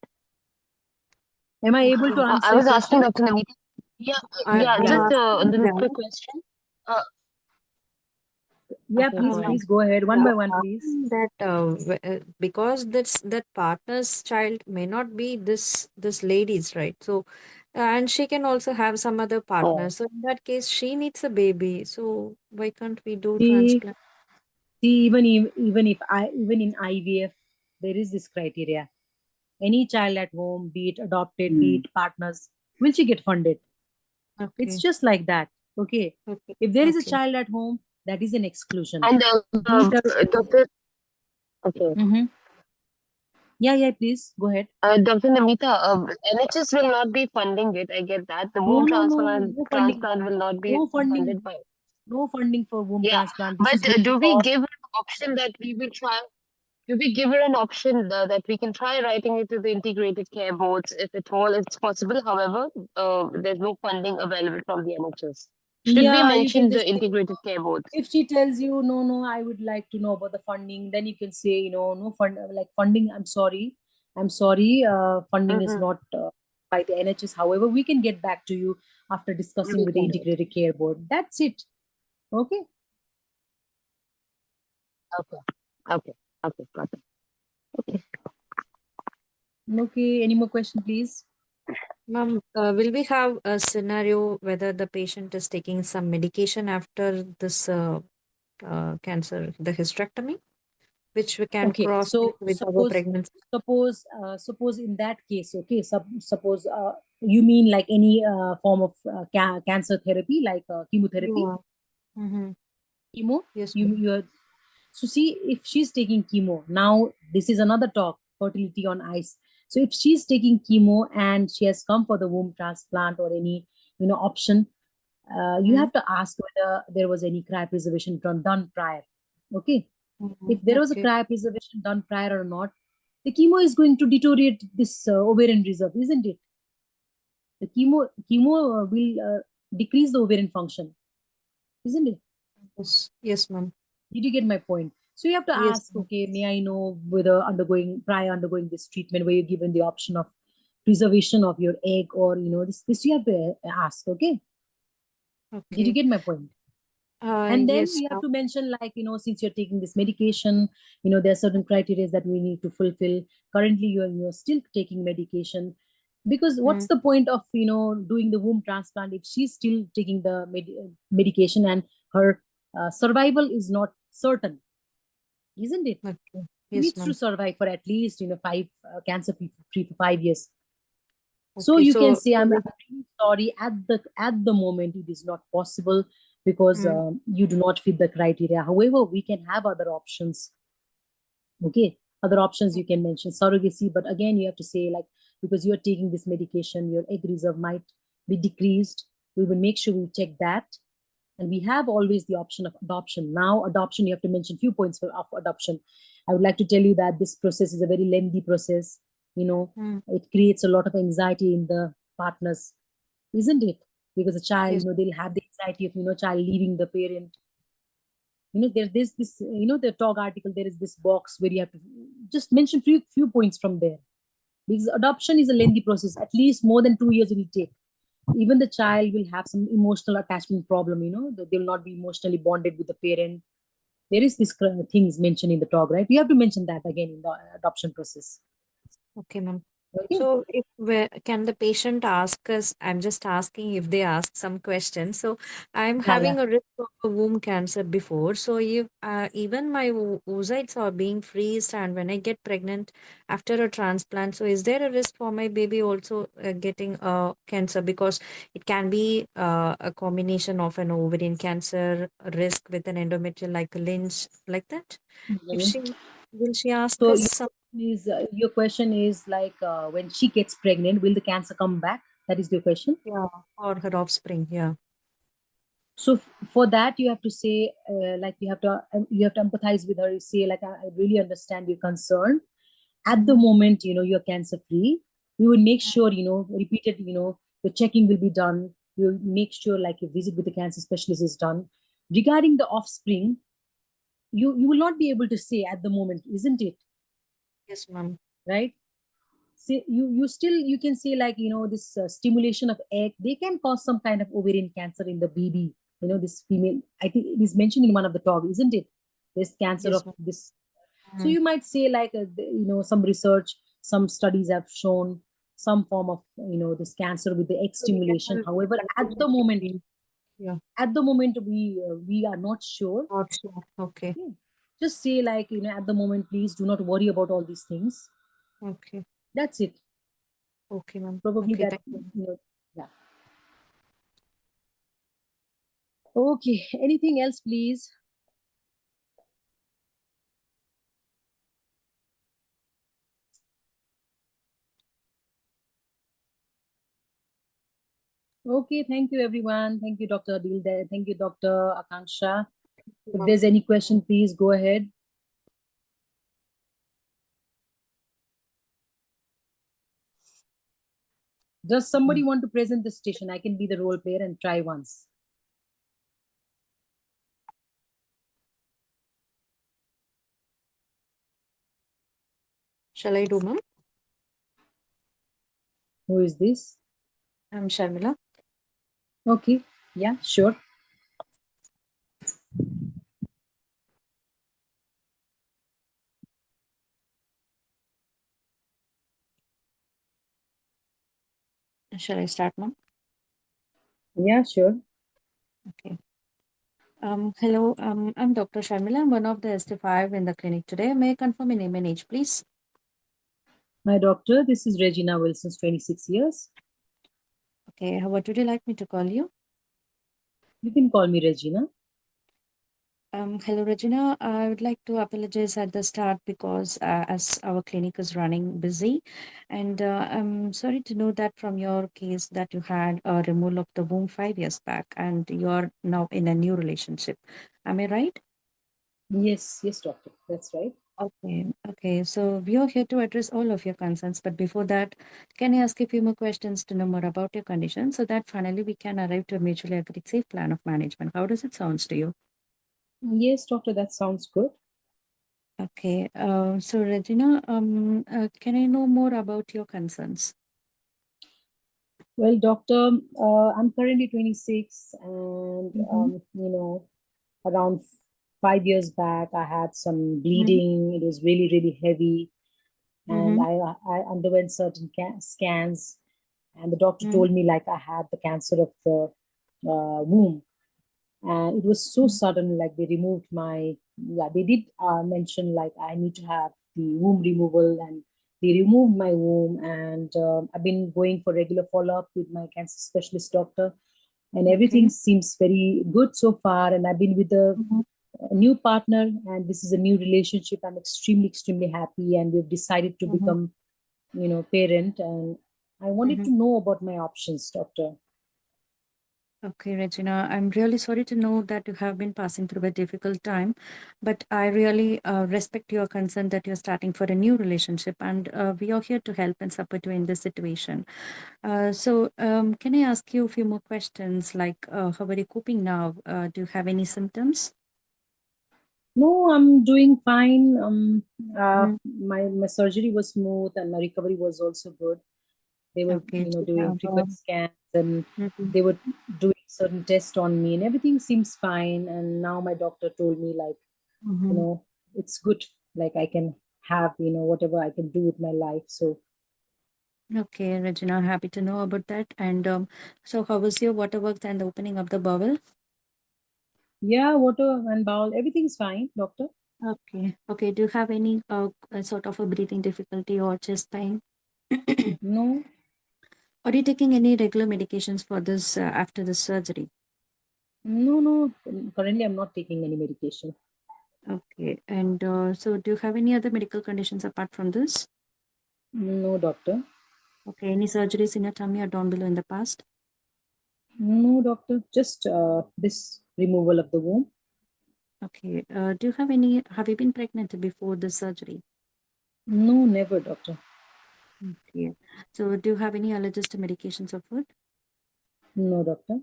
Am I able to
Okay.
answer
I
your
was asking
question?
Dr. Namita. Yeah,
I'm
yeah.
Yeah,
Just
asking
a
them,
quick question. Uh,
yeah.
okay,
Please,
go ahead.
please go ahead, one by one, please.
asking that because that partner's child may not be this lady's, right? So, and she can also have some other partner.
Oh.
So in that case, she needs a baby. So why can't we do
See,
transplant?
even in IVF, there is this criteria. Any child at home, be it adopted, be it partners, will she get funded? It's
Okay.
just like that. Okay.
Okay.
If there is a
Okay.
child at home, that is an exclusion.
And
Be it
Dr. Okay.
Yeah, please go ahead.
Dr. Namita, NHS will not be funding it. I get that. The womb
No funding.
transplant will not be
No funding.
funded by.
No funding for womb
Yeah,
transplant. This
but
is going
do we
for.
give her an option that we will try? Do we give her an option that we can try writing it to the integrated care boards if at all it's possible? However, there's no funding available from the NHS. Should we
Yeah, you can
mention
just
the
say,
integrated care boards?
if she tells you no, I would like to know about the funding, then you can say, no fund, like funding. I'm sorry. Funding is
Mm-hmm.
not by the NHS. However, we can get back to you after discussing
We
with the
can do it.
integrated care board. That's it. Okay.
Okay. Got it. Okay.
Okay. Any more question, please?
Ma'am, will we have a scenario whether the patient is taking some medication after this cancer, the hysterectomy, which we can
Okay.
cross
So
with our pregnancy?
suppose in that case, okay, suppose you mean like any form of cancer therapy, like chemotherapy.
Yeah. Mm-hmm.
Chemo.
Yes,
You
ma'am.
you So see, if she's taking chemo, now this is another talk, fertility on ice. So if she's taking chemo and she has come for the womb transplant or any option, you have to ask whether there was any cryopreservation done prior. Okay. If there was a
Okay.
cryopreservation done prior or not, the chemo is going to deteriorate this ovarian reserve, isn't it? The chemo will decrease the ovarian function, isn't it?
Yes, yes, ma'am.
Did you get my point? So you have to
Yes,
ask,
ma'am.
okay, may I know whether prior undergoing this treatment, were you given the option of preservation of your egg, or this you have to ask, okay? Did you
Okay.
get my point? And then
Yes,
you have
ma'am.
to mention, like, since you're taking this medication, there are certain criteria that we need to fulfill. Currently, you're still taking medication, because what's the point of doing the womb transplant if she's still taking the medication and her survival is not certain, isn't it?
Okay.
She
Yes,
needs to
ma'am.
survive for at least five cancer free for 5 years. So
Okay,
you can
so
say, I'm really sorry, at the moment it is not possible, because you do not fit the criteria. However, we can have other options. Okay, other options you can mention surrogacy, but again you have to say, like, because you're taking this medication, your egg reserve might be decreased. We will make sure we check that, and we have always the option of adoption. Now, adoption, you have to mention few points of adoption. I would like to tell you that this process is a very lengthy process. It creates a lot of anxiety in the partners, isn't it? Because a child,
yes,
they'll have the anxiety of child leaving the parent. There's this, the talk article, there is this box where you have to just mention few points from there, because adoption is a lengthy process. At least more than 2 years it will take. Even the child will have some emotional attachment problem, they will not be emotionally bonded with the parent. There is this things mentioned in the talk, right? You have to mention that again in the adoption process.
okay, ma'am.
Okay.
So can the patient ask us? I'm just asking if they ask some questions. So I'm
Yeah,
having a risk of a womb cancer before. So if even my oocytes are being freezed, and when I get pregnant after a transplant, so is there a risk for my baby also getting cancer? Because it can be a combination of an ovarian cancer risk with an endometrial, like a Lynch, like that. If
Mhm.
she will she ask
So
us some?
your question is like, when she gets pregnant, will the cancer come back? That is your question.
Yeah, or her offspring. Yeah.
So for that, you have to say, like, you have to empathize with her. You say, like, I really understand your concern. At the moment, you're cancer free. We will make sure, repeated, the checking will be done. You'll make sure, like, your visit with the cancer specialist is done. Regarding the offspring, you will not be able to say at the moment, isn't it?
Yes, ma'am.
Right? See, you can say, like, this stimulation of egg, they can cause some kind of ovarian cancer in the baby. This female, I think it is mentioned in one of the talk, isn't it? This cancer
Yes,
of
ma'am.
this. So you might say, like, some research, some studies have shown some form of this cancer with the egg
So we can
stimulation.
have
However,
confusion between. Yeah,
at the moment we are not sure.
not sure. Okay.
Okay. Just say, like, at the moment, please do not worry about all these things.
Okay.
That's it.
Okay, ma'am.
Probably
Okay,
that,
thank you.
yeah. Okay, anything else, please? Okay, thank you, everyone. Thank you, Dr. Adil. Thank you, Dr. Akanksha. If there's any question, please go ahead. Does somebody want to present the station? I can be the role player and try once.
Shall I do, ma'am?
Who is this?
I'm Sharmila.
Okay, yeah, sure.
Shall I start, ma'am?
Yeah, sure.
Okay. Hello, I'm Dr. Sharmila. I'm one of the ST5 in the clinic today. May I confirm your name and age, please?
My doctor, this is Regina Wilson, 26 years.
Okay, what would you like me to call you?
You can call me Regina.
Hello, Regina. I would like to apologize at the start because as our clinic is running busy, and I'm sorry to know that from your case that you had a removal of the womb 5 years back, and you are now in a new relationship. Am I right?
Yes, doctor. That's right.
Okay. So we are here to address all of your concerns, but before that, can I ask a few more questions to know more about your condition so that finally we can arrive to a mutually agreed safe plan of management? How does it sound to you?
Yes, doctor, that sounds good.
Okay. So Regina, can I know more about your concerns?
Well, doctor, I'm currently 26, and around 5 years back, I had some bleeding. It was really, really heavy, and I underwent certain scans, and the doctor told me like I had the cancer of the womb, and it was so sudden. Like they removed my, they did mention like I need to have the womb removal, and they removed my womb, and I've been going for regular follow-up with my cancer specialist doctor, and everything seems very good so far. And I've been with a new partner, and this is a new relationship. I'm extremely, extremely happy, and we've decided to become, parent. And I wanted to know about my options, doctor.
Okay, Regina, I'm really sorry to know that you have been passing through a difficult time, but I really respect your concern that you're starting for a new relationship, and we are here to help and support you in this situation. Can I ask you a few more questions, like how are you coping now? Do you have any symptoms?
No, I'm doing fine.
Mhm.
My surgery was smooth, and my recovery was also good. They were,
Okay, do you
doing
have,
frequent scans, and
mhm,
they were doing certain tests on me, and everything seems fine. And now my doctor told me like,
mhm.
it's good. Like I can have, whatever I can do with my life. So
Okay, Regina, happy to know about that. And so how was your waterworks and the opening of the bowel?
yeah, water and bowel, everything's fine, doctor.
Okay. Do you have any sort of a breathing difficulty or chest pain?
No,
Are you taking any regular medications for this after the surgery?
no. Currently, I'm not taking any medication.
Okay. And so do you have any other medical conditions apart from this?
No, doctor.
Okay. Any surgeries in your tummy or down below in the past?
No, doctor. Just this removal of the womb.
Okay. Have you been pregnant before the surgery?
No, never, doctor.
Okay. So do you have any allergies to medications or food?
No, doctor.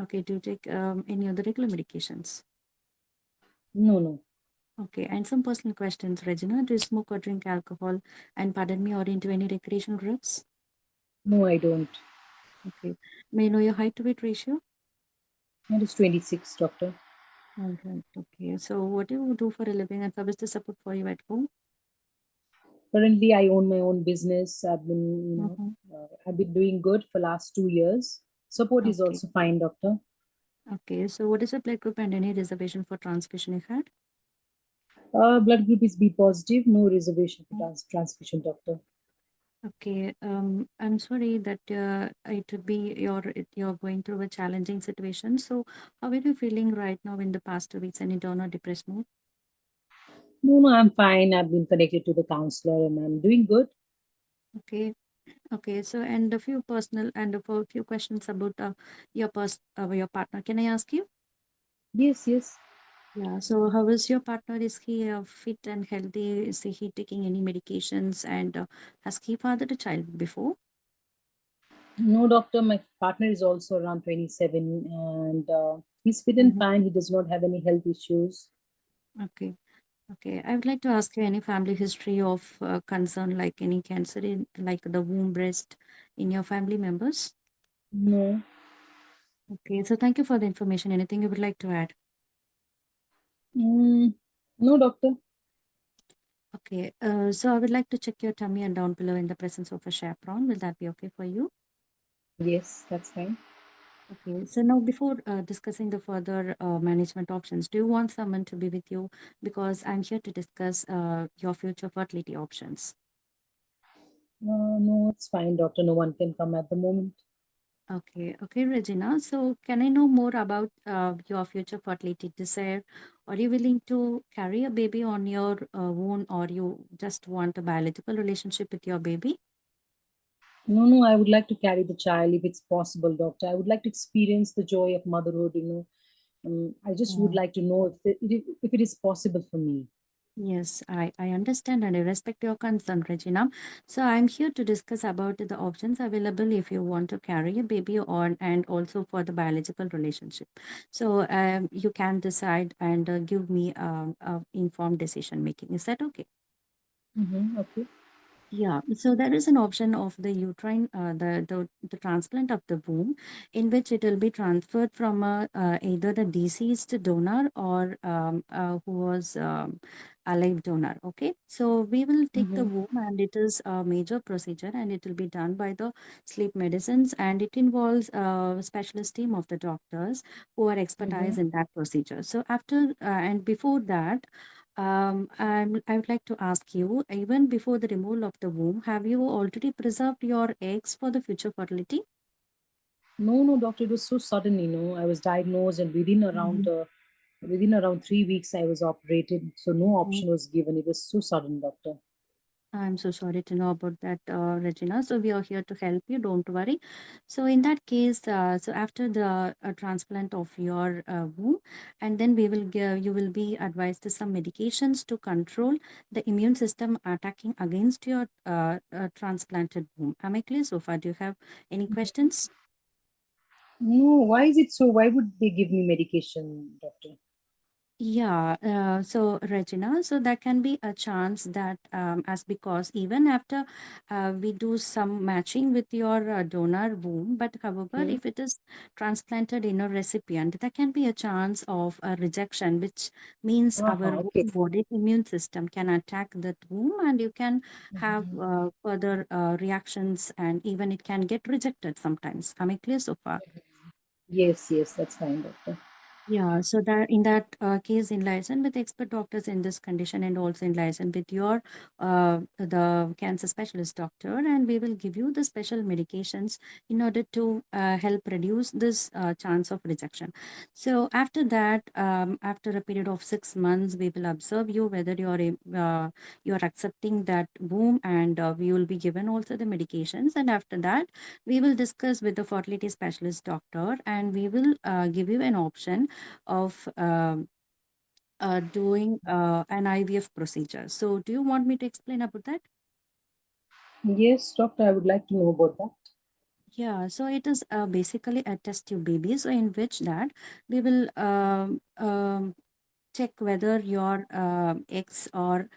Okay. Do you take any other regular medications?
No.
Okay. And some personal questions, Regina. Do you smoke or drink alcohol? And pardon me, or into any recreational drugs?
No, I don't.
Okay. May I know your height to weight ratio?
That is 26, doctor.
All right. Okay. So what do you do for a living and how is the support for you at home?
Currently, I own my own business.
Mm-hmm.
I've been doing good for last 2 years. Support is
Okay.
also fine, doctor.
Okay. So what is your blood group and any reservation for transfusion you had?
Blood group is B positive. No reservation for transfusion, doctor.
Okay. I'm sorry that it would be you're going through a challenging situation. So how are you feeling right now in the past 2 weeks? Any down or depressed mood?
No, I'm fine. I've been connected to the counselor, and I'm doing good.
Okay. Okay. So and a few personal and a few questions about your partner. Can I ask you?
Yes.
Yeah. So how is your partner? Is he fit and healthy? Is he taking any medications? And has he fathered a child before?
No, doctor. My partner is also around 27, and he's fit and
Mm-hmm.
fine. He does not have any health issues.
Okay. Okay. I would like to ask you any family history of concern, like any cancer in like the womb, breast in your family members.
No.
Okay. So thank you for the information. Anything you would like to add?
Mm, no, doctor.
Okay. So I would like to check your tummy and down below in the presence of a chaperone. Will that be okay for you?
Yes, that's fine.
Okay, so now before discussing the further management options, do you want someone to be with you? Because I'm here to discuss your future fertility options.
No, it's fine, doctor. No one can come at the moment.
Okay, Regina. So can I know more about your future fertility desire? Are you willing to carry a baby on your own, or you just want a biological relationship with your baby?
No, I would like to carry the child if it's possible, doctor. I would like to experience the joy of motherhood. I just would
Mm.
like to know if it is possible for me.
Yes, I understand and I respect your concern, Regina. So I'm here to discuss about the options available if you want to carry a baby on and also for the biological relationship. So you can decide and give me informed decision making. Is that okay?
Okay.
Yeah, so there is an option of the uterine, the transplant of the womb, in which it will be transferred from either the deceased donor or who was a live donor. Okay, so we will take the womb, and it is a major procedure, and it will be done by the sleep medicines, and it involves a specialist team of the doctors who are expertise in that procedure. So after and before that. I would like to ask you, even before the removal of the womb, have you already preserved your eggs for the future fertility?
No, doctor, it was so sudden, I was diagnosed, and within around 3 weeks I was operated. So no
Mhm.
option was given. It was so sudden, doctor.
I'm so sorry to know about that, Regina. So we are here to help you. Don't worry. So in that case, so after the transplant of your womb, and then we will give you will be advised to some medications to control the immune system attacking against your transplanted womb. Am I clear so far? Do you have any questions?
No, why is it so? Why would they give me medication, doctor?
Yeah, so Regina, so there can be a chance that as because even after we do some matching with your donor womb, but however, if it is transplanted in a recipient, there can be a chance of a rejection, which means our
Okay.
whole body immune system can attack that womb, and you can have further reactions, and even it can get rejected sometimes. Am I clear so far?
Yes, that's fine, doctor.
Yeah, so that in that case, in liaison with expert doctors in this condition, and also in liaison with your the cancer specialist doctor, and we will give you the special medications in order to help reduce this chance of rejection. So after that, after a period of 6 months, we will observe you whether you're accepting that womb, and we will be given also the medications. And after that, we will discuss with the fertility specialist doctor, and we will give you an option of doing an IVF procedure. So, do you want me to explain about that?
Yes, doctor, I would like to know about that.
Yeah, so it is basically a test tube baby. So, in which that we will check whether your eggs are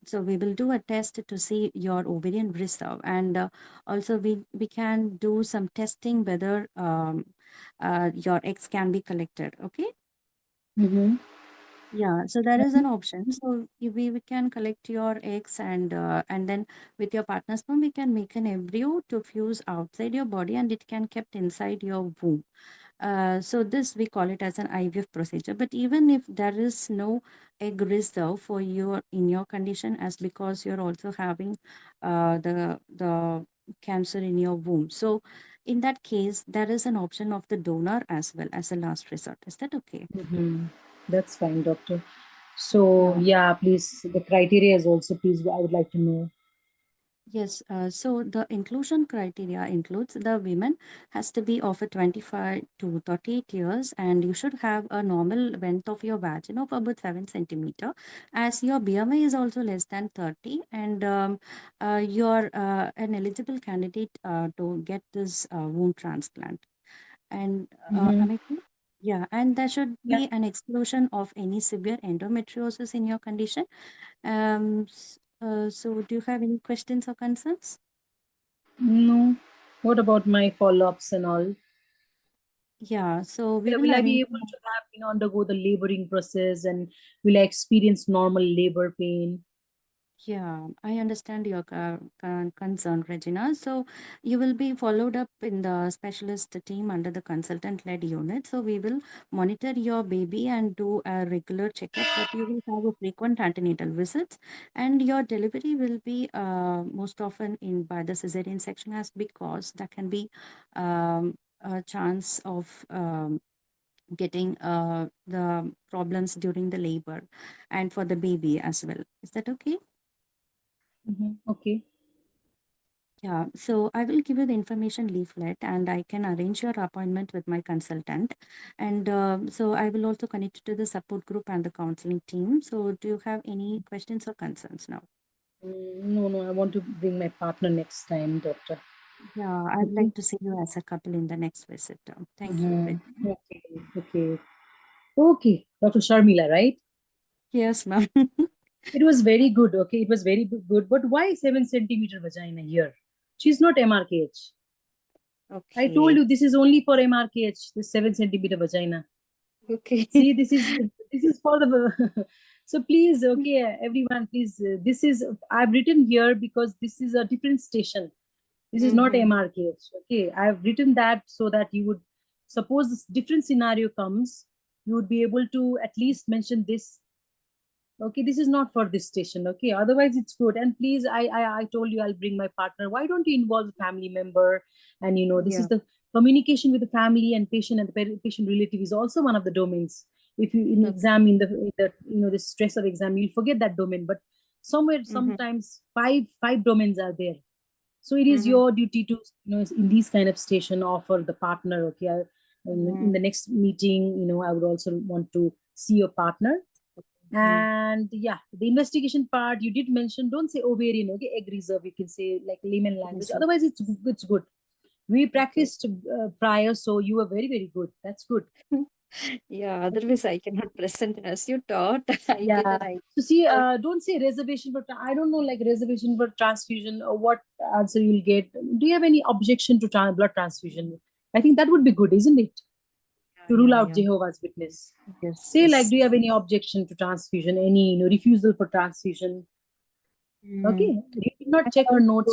so we will do a test to see your ovarian reserve, and also we can do some testing whether your eggs can be collected. Okay. Yeah, so there is an option. So we can collect your eggs, and then with your partner's sperm, we can make an embryo to fuse outside your body, and it can kept inside your womb. So this we call it as an IVF procedure. But even if there is no egg reserve for your in your condition, as because you're also having the cancer in your womb. So in that case, there is an option of the donor as well as a last resort. Is that okay?
That's fine, doctor. So yeah, please, the criteria is also, please, I would like to know.
Yes, so the inclusion criteria includes the women has to be of a 25 to 38 years, and you should have a normal length of your vagina of about 7 centimeter, as your BMI is also less than 30, and you're an eligible candidate to get this womb transplant. And am I clear? Yeah, and there should
Yeah.
be an exclusion of any severe endometriosis in your condition. So do you have any questions or concerns?
No. What about my follow-ups and all?
Yeah, so we will
Will I be
arrange.
able to have, undergo the laboring process, and will I experience normal labor pain?
Yeah, I understand your concern, Regina. So you will be followed up in the specialist team under the consultant-led unit. So we will monitor your baby and do a regular checkup, but you will have a frequent antenatal visits, and your delivery will be most often in by the cesarean section, as because that can be a chance of getting the problems during the labor and for the baby as well. Is that okay?
Okay.
Yeah, so I will give you the information leaflet and I can arrange your appointment with my consultant. And so I will also connect you to the support group and the counseling team. So do you have any questions or concerns now?
No, I want to bring my partner next time, doctor.
Yeah, I'd like to see you as a couple in the next visit. Thank you.
Okay. Dr. Sharmila, right?
Yes, ma'am.
It was very good. Okay, it was very good. But why 7 centimeter vagina here? She's not MRKH. I told
Okay.
you this is only for MRKH. This 7 centimeter vagina.
Okay.
See, this is for the. So please, okay, everyone, please. This is I've written here because this is a different station. This is not MRKH. Okay, I've written that so that you would suppose this different scenario comes, you would be able to at least mention this. Okay, this is not for this station. Okay, otherwise it's good. And please, I told you I'll bring my partner. Why don't you involve a family member? And this is the communication with the family and patient, and the patient relative is also one of the domains. If you in exam in the the stress of exam, you'll forget that domain. But sometimes five domains are there. So it is your duty to in these kind of station offer the partner. Okay, in the next meeting, I would also want to see your partner. And yeah, the investigation part you did mention, don't say ovarian, okay, egg reserve, you can say like layman language. Otherwise it's good. We practiced prior, so you were very, very good. That's good.
Yeah, otherwise I cannot present as you taught. I
Yeah.
get an idea.
So see, don't say reservation, but I don't know, like reservation for transfusion or what answer you'll get. Do you have any objection to blood transfusion? I think that would be good, isn't it? To rule out Jehovah's Witness.
Yes.
Say like, do you have any objection to transfusion? Any refusal for transfusion? Okay, you did not check her notes.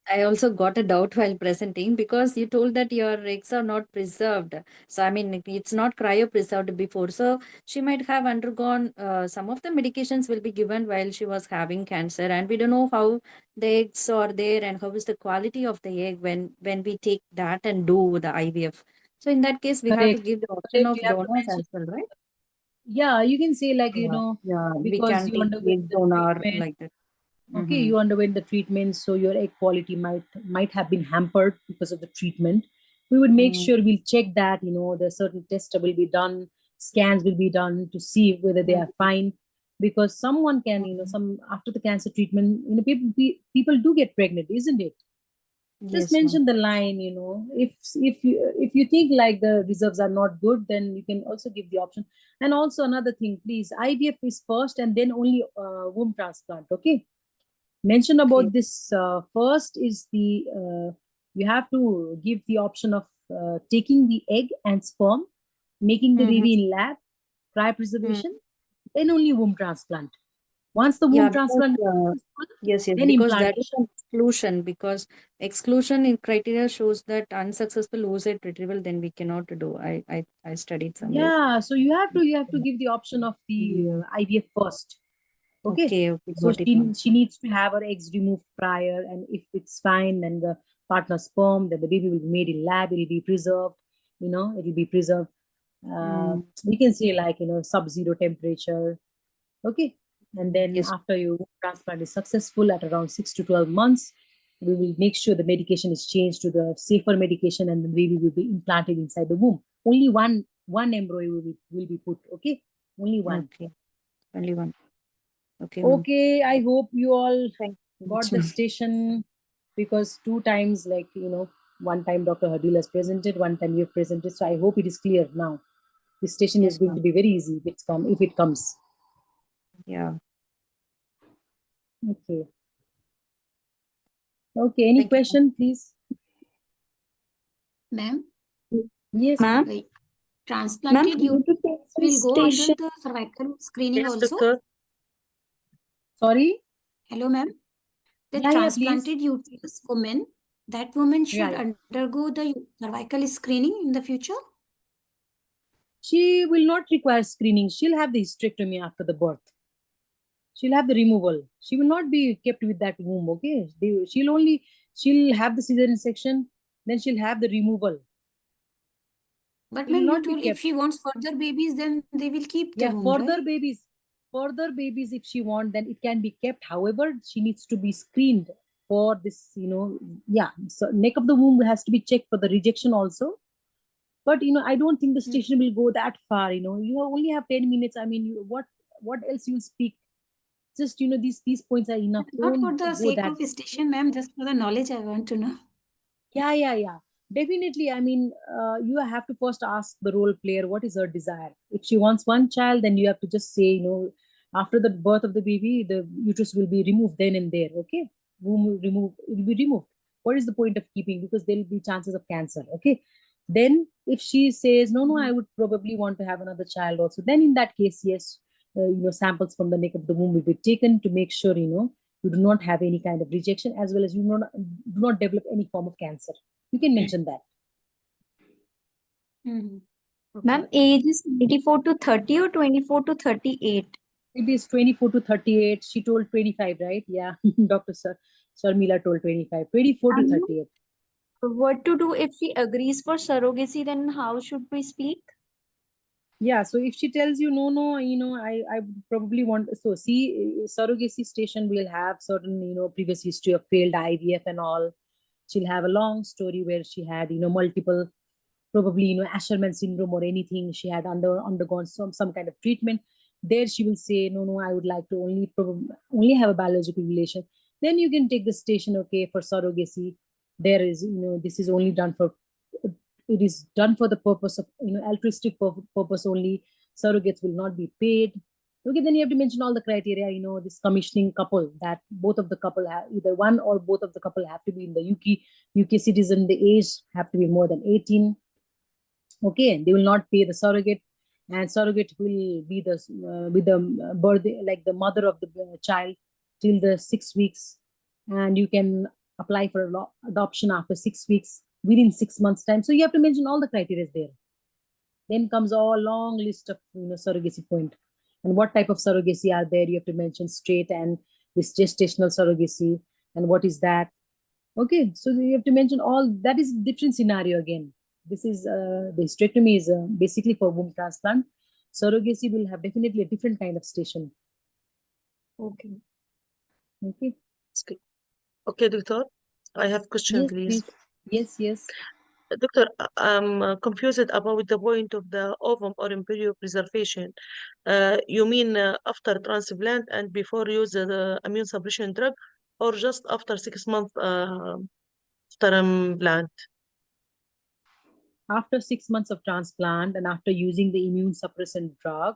I also got a doubt while presenting because you told that your eggs are not preserved. So, I mean, it's not cryopreserved before. So, she might have undergone some of the medications will be given while she was having cancer. And we don't know how the eggs are there and how is the quality of the egg when we take that and do the IVF. So, in that case, we have to give the option of
You have to
donors
mention,
as well, right?
yeah, you can say like,
We
because
can
you
take
underwent
egg
the
donor
treatment.
like that.
Okay, you underwent the treatment, so your egg quality might have been hampered because of the treatment. We would make sure we'll check that, the certain tests will be done, scans will be done to see whether they are fine. Because someone can, some after the cancer treatment, people do get pregnant, isn't it? Just mention the line, if you think like the reserves are not good, then you can also give the option. And also another thing, please, IVF is first and then only womb transplant. Okay, mention about this first is the you have to give the option of taking the egg and sperm, making the baby in lab, cryopreservation, then only womb transplant. Once the womb transplant
Yes,
then
because that is
implantation.
an exclusion, because exclusion in criteria shows that unsuccessful oocyte retrieval, then we cannot do. I studied somewhere.
Yeah, so you have to give the option of the IVF first. Okay. So
got it.
she needs to have her eggs removed prior, and if it's fine, then the partner sperm, then the baby will be made in lab, it will be preserved, it will be preserved. You can say like, sub-zero temperature. Okay. And then after your transplant is successful at around 6 to 12 months, we will make sure the medication is changed to the safer medication, and the baby will be implanted inside the womb. Only one embryo will be put. Okay. Only one.
Okay. Only one. Okay.
Okay, I hope you all got the
ma'am.
station, because 2 times, like, one time Dr. Hadil has presented, one time you've presented. So I hope it is clear now. The station is going to be very easy if it comes.
Yeah.
Okay. Okay, any question, please?
Ma'am?
Yes.
Ma'am?
Like, transplanted uterus will go under the cervical screening also?
Sorry?
Hello, ma'am. The
Yeah,
transplanted uterus woman, that woman should
Yeah.
undergo the cervical screening in the future?
She will not require screening. She'll have the hysterectomy after the birth. She'll have the removal. She will not be kept with that womb, okay? She'll have the cesarean section, then she'll have the removal.
But
It will
ma'am, you
not be
told if
kept.
she wants further babies, then they will keep the
Yeah,
womb,
further
right?
babies if she want, then it can be kept. However, she needs to be screened for this, yeah, so neck of the womb has to be checked for the rejection also. But I don't think the station will go that far. You only have 10 minutes. I mean, what else you speak? Just these points are enough.
Not for
Don't
the
go
sake
that.
of station, ma'am, just for the knowledge I want to know.
Yeah. Definitely. I mean, you have to first ask the role player what is her desire. If she wants one child, then you have to just say, after the birth of the baby, the uterus will be removed then and there. Okay, womb will be removed. What is the point of keeping? Because there will be chances of cancer. Okay, then if she says no, I would probably want to have another child also. Then in that case, yes, samples from the neck of the womb will be taken to make sure you do not have any kind of rejection, as well as do not develop any form of cancer. You can mention that.
Ma'am, age is 24 to 30 or 24 to 38?
It is 24 to 38. She told 25, right? Yeah. Dr. Sharmila told 25. 24 to 38.
What to do if she agrees for surrogacy, then how should we speak?
Yeah, so if she tells you no, I probably want, so see, surrogacy station will have certain, previous history of failed IVF and all. She'll have a long story where she had, multiple, probably, Asherman syndrome or anything. She had undergone some kind of treatment. There she will say, no, I would like to only have a biological relation. Then you can take the station, okay, for surrogacy. There is, this is only done for, it is done for the purpose of, altruistic purpose only. Surrogates will not be paid. Okay, then you have to mention all the criteria, this commissioning couple, that both of the couple have, either one or both of the couple have to be in the UK citizen, the age have to be more than 18. Okay, they will not pay the surrogate, and surrogate will be the birth, like the mother of the child till the 6 weeks, and you can apply for adoption after 6 weeks within 6 months time. So you have to mention all the criteria there. Then comes a long list of surrogacy point, and what type of surrogacy are there. You have to mention straight and this gestational surrogacy, and what is that. Okay, so you have to mention all that. Is different scenario again. This is the hysterectomy is basically for womb transplant. Surrogacy will have definitely a different kind of station.
Okay.
Okay.
Okay, doctor, I have question,
Yes,
please.
Yes.
Doctor, I'm confused about the point of the ovum or embryo preservation. You mean after transplant and before use the immune suppression drug, or just after 6 months after implant?
After 6 months of transplant and after using the immune suppressant drug,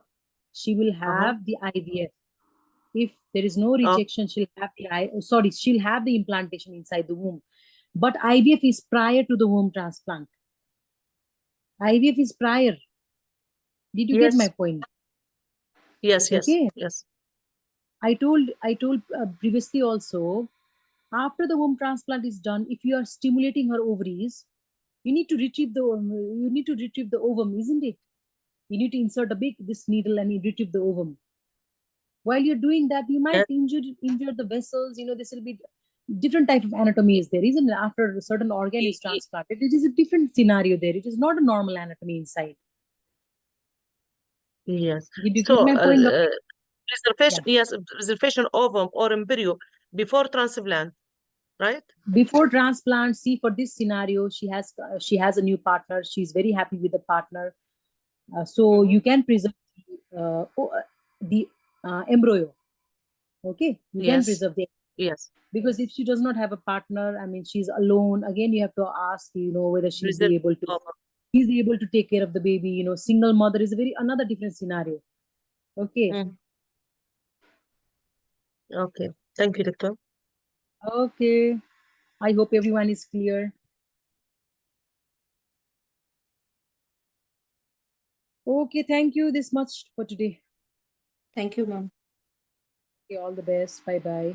she will have the IVF. If there is no rejection, she'll have she'll have the implantation inside the womb. But IVF is prior to the womb transplant. IVF is prior. Did you get my point?
Yes.
Okay. I told previously also, after the womb transplant is done, if you are stimulating her ovaries, you need to retrieve the ovum, isn't it? You need to insert this needle and retrieve the ovum. While you're doing that, you might injure the vessels. This will be different type of anatomy is there, isn't it? After a certain organ is transplanted, it is a different scenario there. It is not a normal anatomy inside.
Yes.
Did you get my point?
Preservation, yes, preservation ovum or embryo before transplant, right?
Before transplant, see, for this scenario, she has a new partner. She's very happy with the partner. So you can preserve the embryo. Okay, you can preserve the.
Yes.
Because if she does not have a partner, I mean, she's alone. Again, you have to ask, whether she's able to. He's able to take care of the baby. Single mother is another different scenario. Okay.
Okay. Thank you, doctor.
Okay. I hope everyone is clear. Okay, thank you this much for today.
Thank you, ma'am.
Okay, all the best. Bye-bye.